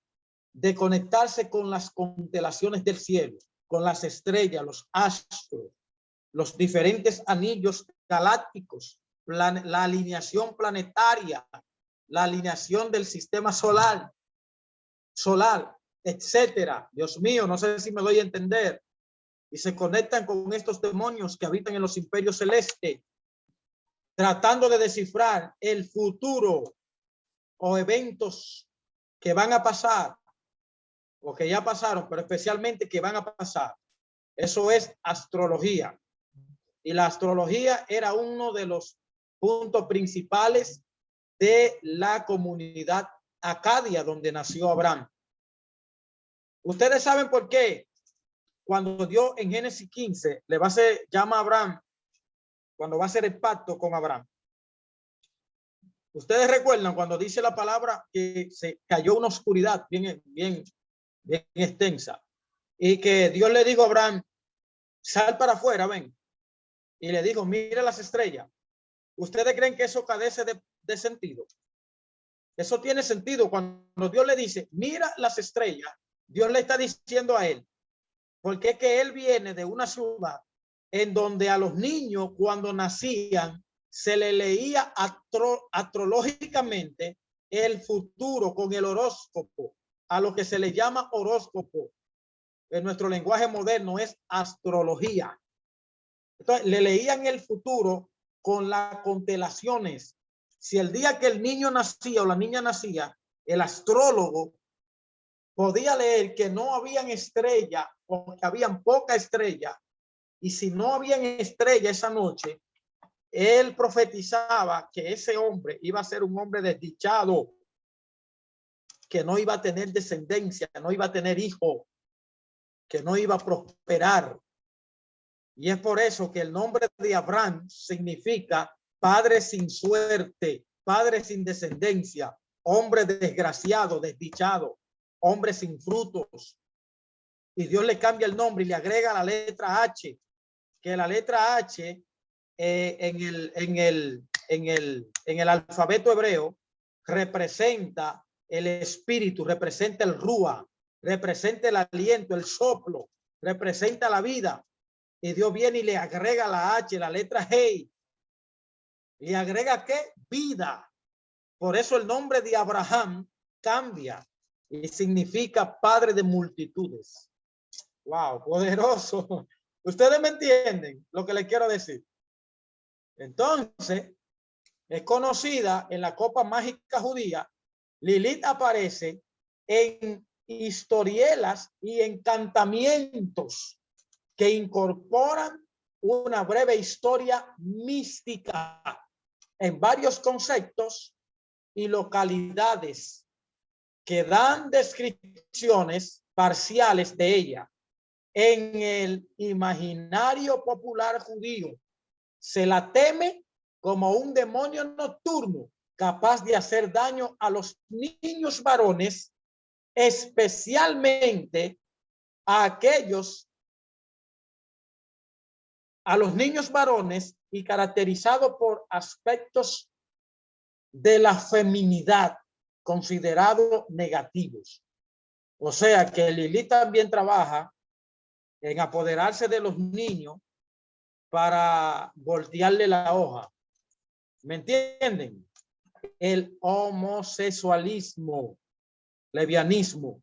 de conectarse con las constelaciones del cielo, con las estrellas, los astros, los diferentes anillos galácticos, la alineación planetaria, la alineación del sistema solar, etcétera. Dios mío, no sé si me doy a entender. Y se conectan con estos demonios que habitan en los imperios celestes, tratando de descifrar el futuro o eventos que van a pasar o que ya pasaron, pero especialmente que van a pasar. Eso es astrología. Y la astrología era uno de los puntos principales de la comunidad acadia donde nació Abraham. Ustedes saben por qué cuando Dios en Génesis 15 le va a hacer, llama a Abraham, cuando va a hacer el pacto con Abraham. Ustedes recuerdan cuando dice la palabra que se cayó una oscuridad bien extensa y que Dios le dijo a Abraham, sal para afuera, ven. Y le dijo, mira las estrellas. ¿Ustedes creen que eso carece de sentido? Eso tiene sentido cuando Dios le dice, mira las estrellas. Dios le está diciendo a él, porque es que él viene de una ciudad en donde a los niños cuando nacían se le leía astrológicamente el futuro con el horóscopo, a lo que se le llama horóscopo. En nuestro lenguaje moderno es astrología. Entonces le leían el futuro con las constelaciones. Si el día que el niño nacía o la niña nacía, el astrólogo podía leer que no habían estrella o que habían poca estrella, y si no habían estrella esa noche, él profetizaba que ese hombre iba a ser un hombre desdichado, que no iba a tener descendencia, que no iba a tener hijo, que no iba a prosperar. Y es por eso que el nombre de Abraham significa padre sin suerte, padre sin descendencia, hombre desgraciado, desdichado, hombre sin frutos. Y Dios le cambia el nombre y le agrega la letra H, que la letra H en el alfabeto hebreo representa el espíritu, representa el rúa, representa el aliento, el soplo, representa la vida. Y Dios viene y le agrega la H, la letra G. ¿Le agrega qué? Vida. Por eso el nombre de Abraham cambia y significa padre de multitudes. Wow, poderoso. Ustedes me entienden lo que les quiero decir. Entonces, es conocida en la copa mágica judía. Lilith aparece en historielas y encantamientos que incorporan una breve historia mística en varios conceptos y localidades que dan descripciones parciales de ella. En el imaginario popular judío se la teme como un demonio nocturno capaz de hacer daño a los niños varones, especialmente a los niños varones, y caracterizado por aspectos de la feminidad considerados negativos. O sea que Lilith también trabaja en apoderarse de los niños para voltearle la hoja. ¿Me entienden? El homosexualismo, lesbianismo.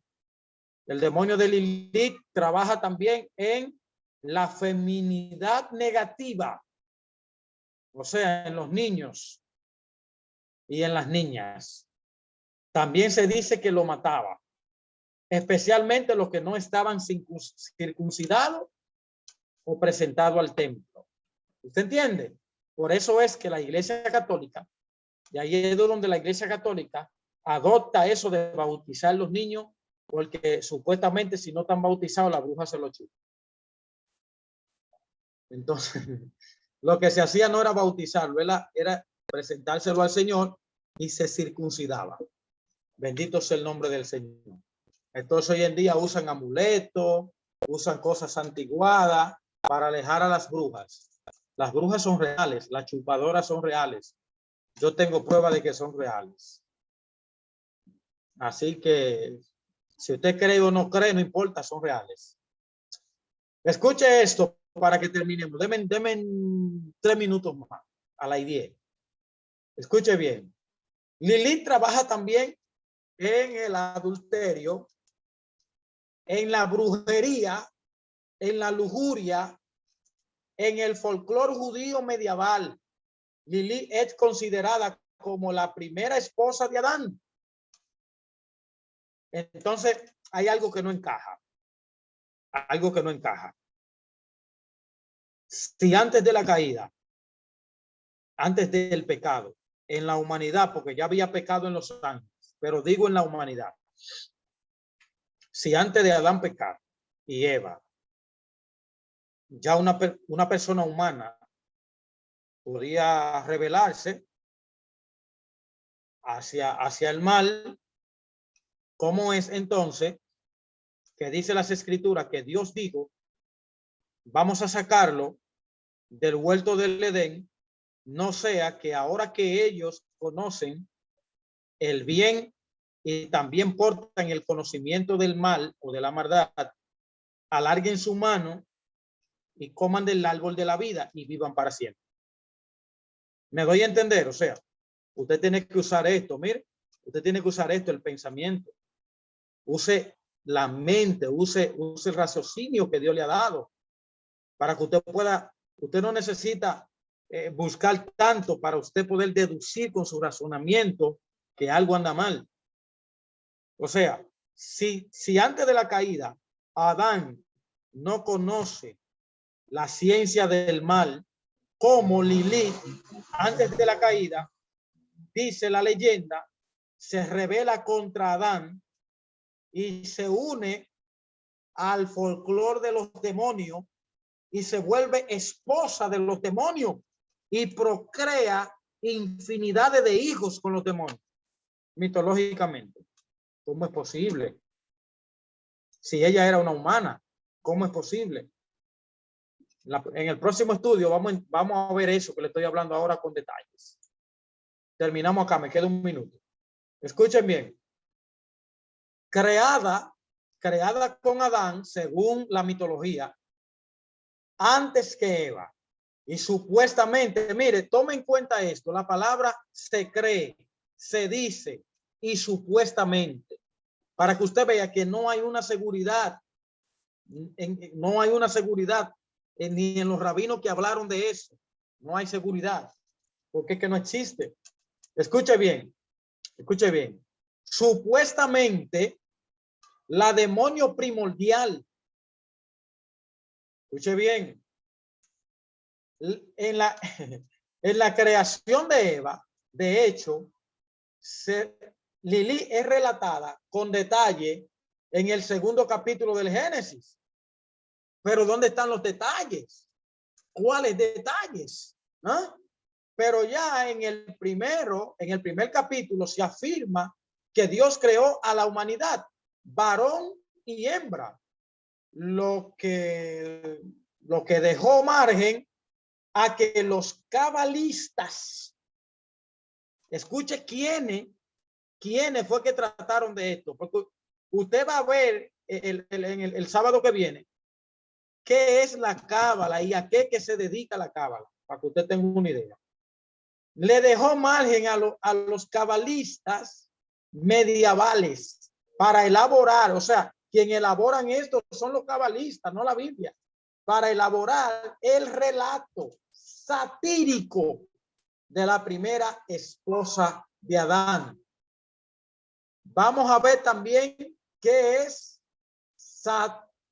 El demonio de Lilith trabaja también en la feminidad negativa, o sea, en los niños y en las niñas. También se dice que lo mataba, especialmente los que no estaban circuncidados o presentados al templo. ¿Usted entiende? Por eso es que la Iglesia Católica, y ahí es donde la Iglesia Católica adopta eso de bautizar a los niños, porque supuestamente si no están bautizados, la bruja se lo chupa. Entonces, lo que se hacía no era bautizarlo, era presentárselo al Señor y se circuncidaba. Bendito sea el nombre del Señor. Entonces hoy en día usan amuletos, usan cosas antiguadas para alejar a las brujas. Las brujas son reales, las chupadoras son reales. Yo tengo prueba de que son reales. Así que si usted cree o no cree, no importa, son reales. Escuche esto para que terminemos. Deme 3 minutos más a las 10. Escuche bien. Lilith trabaja también en el adulterio, en la brujería, en la lujuria, en el folclore judío medieval. Lilith es considerada como la primera esposa de Adán. Entonces, hay algo que no encaja. Algo que no encaja. Si antes de la caída, antes del pecado, en la humanidad, porque ya había pecado en los ángeles, pero digo en la humanidad, si antes de Adán pecar y Eva, ya una persona humana podía rebelarse hacia el mal, ¿cómo es entonces que dice las escrituras que Dios dijo, vamos a sacarlo del huerto del Edén, no sea que ahora que ellos conocen el bien y también portan el conocimiento del mal o de la maldad, alarguen su mano y coman del árbol de la vida y vivan para siempre? ¿Me doy a entender? O sea, usted tiene que usar esto, mire, usted tiene que usar esto, el pensamiento. Use la mente, use el raciocinio que Dios le ha dado para que usted no necesita buscar tanto para usted poder deducir con su razonamiento que algo anda mal. O sea, si antes de la caída Adán no conoce la ciencia del mal, como Lilith antes de la caída, dice la leyenda, se rebela contra Adán y se une al folclore de los demonios y se vuelve esposa de los demonios y procrea infinidades de hijos con los demonios, mitológicamente. ¿Cómo es posible? Si ella era una humana, ¿cómo es posible? En el próximo estudio vamos a ver eso que le estoy hablando ahora con detalles. Terminamos acá, me queda 1 minuto. Escuchen bien. Creada con Adán, según la mitología, antes que Eva. Y supuestamente, mire, tome en cuenta esto, la palabra se cree, se dice y supuestamente, para que usted vea que no hay una seguridad, no hay una seguridad ni en los rabinos que hablaron de eso, no hay seguridad, porque es que no existe. Escuche bien, escuche bien. Supuestamente, la demonio primordial, escuche bien, en la creación de Eva, de hecho, Lilith es relatada con detalle en el 2º capítulo del Génesis. Pero ¿dónde están los detalles? ¿Cuáles detalles? ¿Ah? Pero ya en el primer capítulo se afirma que Dios creó a la humanidad, varón y hembra, lo que dejó margen a que los cabalistas, escuche quiénes fue que trataron de esto, porque usted va a ver el sábado que viene qué es la cábala y a qué que se dedica la cábala, para que usted tenga una idea. Le dejó margen a los cabalistas medievales para elaborar, o sea, quien elaboran esto son los cabalistas, no la Biblia, para elaborar el relato satírico de la primera esposa de Adán. Vamos a ver también qué es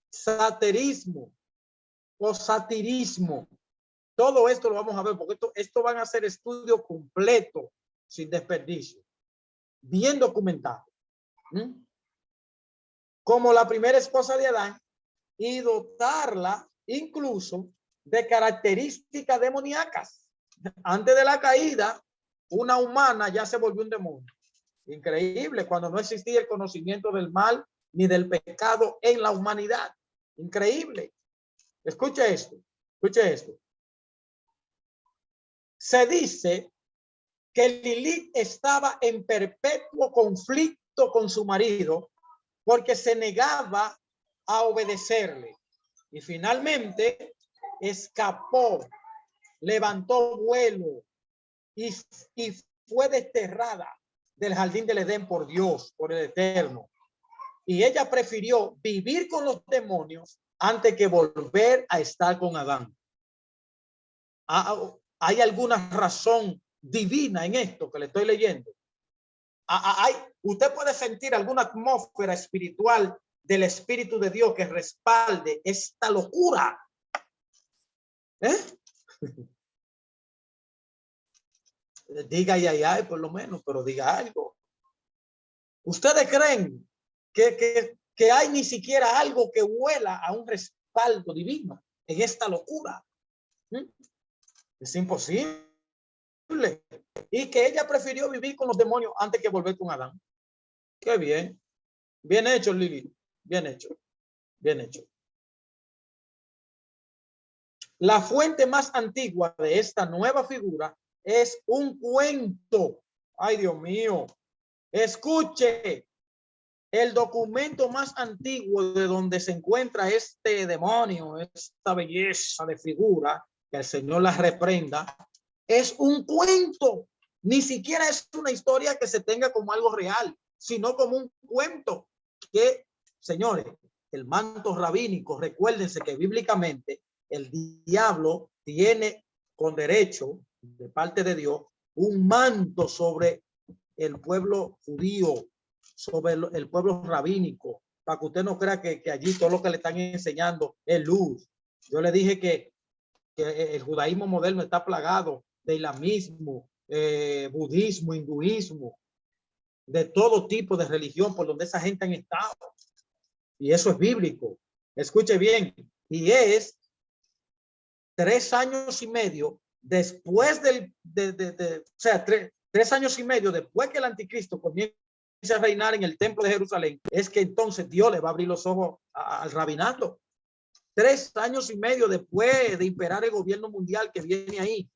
satirismo o satirismo. Todo esto lo vamos a ver porque esto van a ser estudio completo, sin desperdicio, bien documentado. Como la primera esposa de Adán y dotarla incluso de características demoníacas. Antes de la caída, una humana ya se volvió un demonio. Increíble, cuando no existía el conocimiento del mal ni del pecado en la humanidad. Increíble. Escuche esto, escuche esto. Se dice que Lilith estaba en perpetuo conflicto con su marido porque se negaba a obedecerle. Y finalmente escapó, levantó vuelo y fue desterrada del jardín del Edén por Dios, por el Eterno. Y ella prefirió vivir con los demonios antes que volver a estar con Adán. ¿Hay alguna razón divina en esto que le estoy leyendo? Usted puede sentir alguna atmósfera espiritual del Espíritu de Dios que respalde esta locura. Diga ay, por lo menos, pero diga algo. ¿Ustedes creen que hay ni siquiera algo que huela a un respaldo divino en esta locura? Es imposible. Y que ella prefirió vivir con los demonios antes que volver con Adán. Qué bien. Bien hecho, Lili. Bien hecho. Bien hecho. La fuente más antigua de esta nueva figura es un cuento. Ay, Dios mío. Escuche. El documento más antiguo de donde se encuentra este demonio, esta belleza de figura, que el Señor la reprenda, es un cuento. Ni siquiera es una historia que se tenga como algo real, sino como un cuento que, señores, el manto rabínico, recuérdense que bíblicamente el diablo tiene con derecho de parte de Dios un manto sobre el pueblo judío, sobre el pueblo rabínico, para que usted no crea que allí todo lo que le están enseñando es luz. Yo le dije que el judaísmo moderno está plagado de islamismo, budismo, hinduismo, de todo tipo de religión por donde esa gente han estado. Y eso es bíblico. Escuche bien. Y es 3 años y medio después o sea, 3 años y medio después que el anticristo comienza a reinar en el templo de Jerusalén, es que entonces Dios le va a abrir los ojos al rabinato. 3 años y medio después de imperar el gobierno mundial que viene ahí,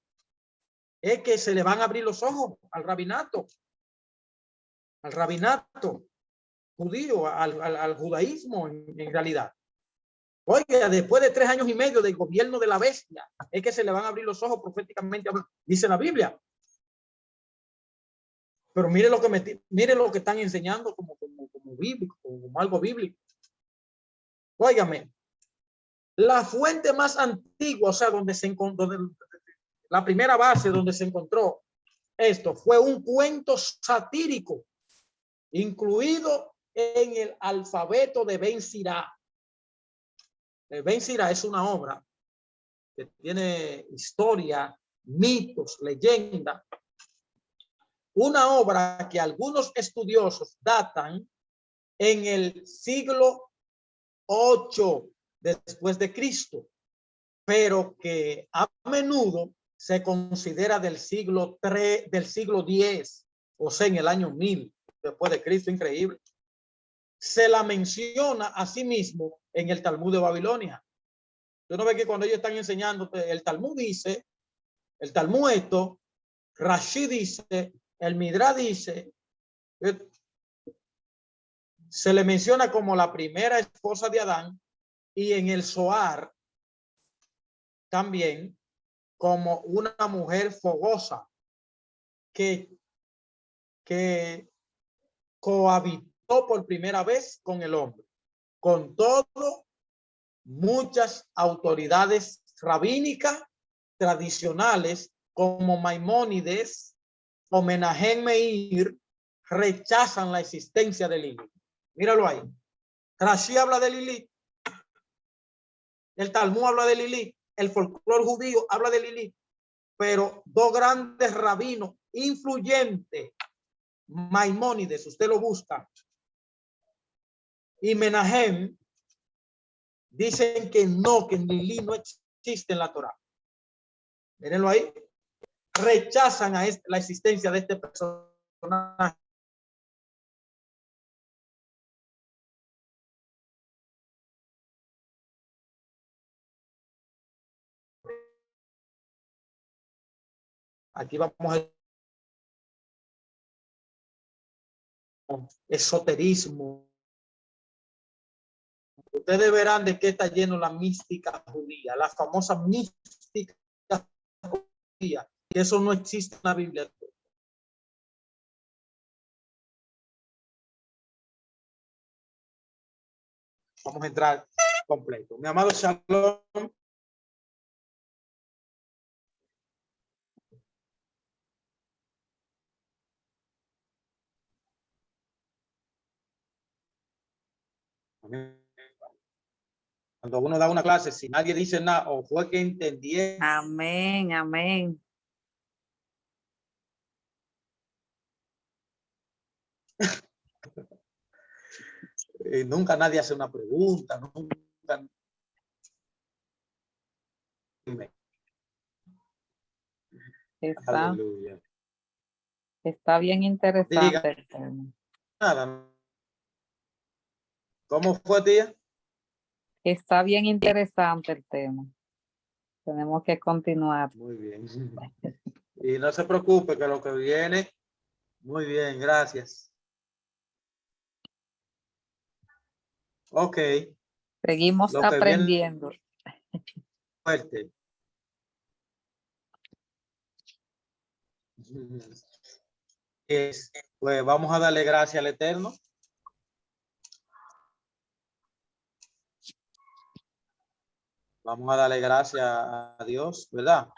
es que se le van a abrir los ojos al rabinato judío, al judaísmo en realidad. Oiga, después de 3 años y medio del gobierno de la bestia, es que se le van a abrir los ojos proféticamente, dice la Biblia. Pero mire lo que están enseñando como bíblico, como algo bíblico. Óigame, la fuente más antigua, o sea, donde se encontró, la primera base donde se encontró esto, fue un cuento satírico incluido en el alfabeto de Ben Sirá. Ben Sirá es una obra que tiene historia, mitos, leyenda. Una obra que algunos estudiosos datan en el siglo 8 después de Cristo, pero que a menudo se considera del siglo 3, del siglo 10, o sea, en el año 1000 después de Cristo. Increíble. Se la menciona a sí mismo en el Talmud de Babilonia. Tú no ves que cuando ellos están enseñándote, el Talmud dice, el Talmud esto, Rashi dice, el Midra dice, se le menciona como la primera esposa de Adán, y en el Zohar también como una mujer fogosa que cohabitó por primera vez con el hombre. Con todo, muchas autoridades rabínicas tradicionales como Maimónides o Menahem Meir rechazan la existencia de Lilith. Míralo ahí. Rashi habla de Lilith. El Talmud habla de Lilith. El folclore judío habla de Lilith. Pero dos grandes rabinos influyentes, Maimónides, usted lo busca, y Menahem, dicen que no, que Lilith no existe en la Torá. Mírenlo ahí. rechazan a la existencia de este personaje. Aquí vamos a esoterismo. Ustedes verán de qué está lleno la mística judía, la famosa mística judía. Y eso no existe en la Biblia. Vamos a entrar completo. Mi amado Shalom. Cuando uno da una clase, si nadie dice nada o fue que entendí. Amén, amén. Nunca nadie hace una pregunta, nunca. Aleluya. Está bien interesante. Diga. El tema. Nada. ¿Cómo fue, tía? Está bien interesante el tema. Tenemos que continuar. Muy bien. Y no se preocupe que lo que viene, muy bien, gracias. Ok. Seguimos Lo que aprendiendo. Fuerte. Pues vamos a darle gracias al Eterno. Vamos a darle gracias a Dios, ¿verdad?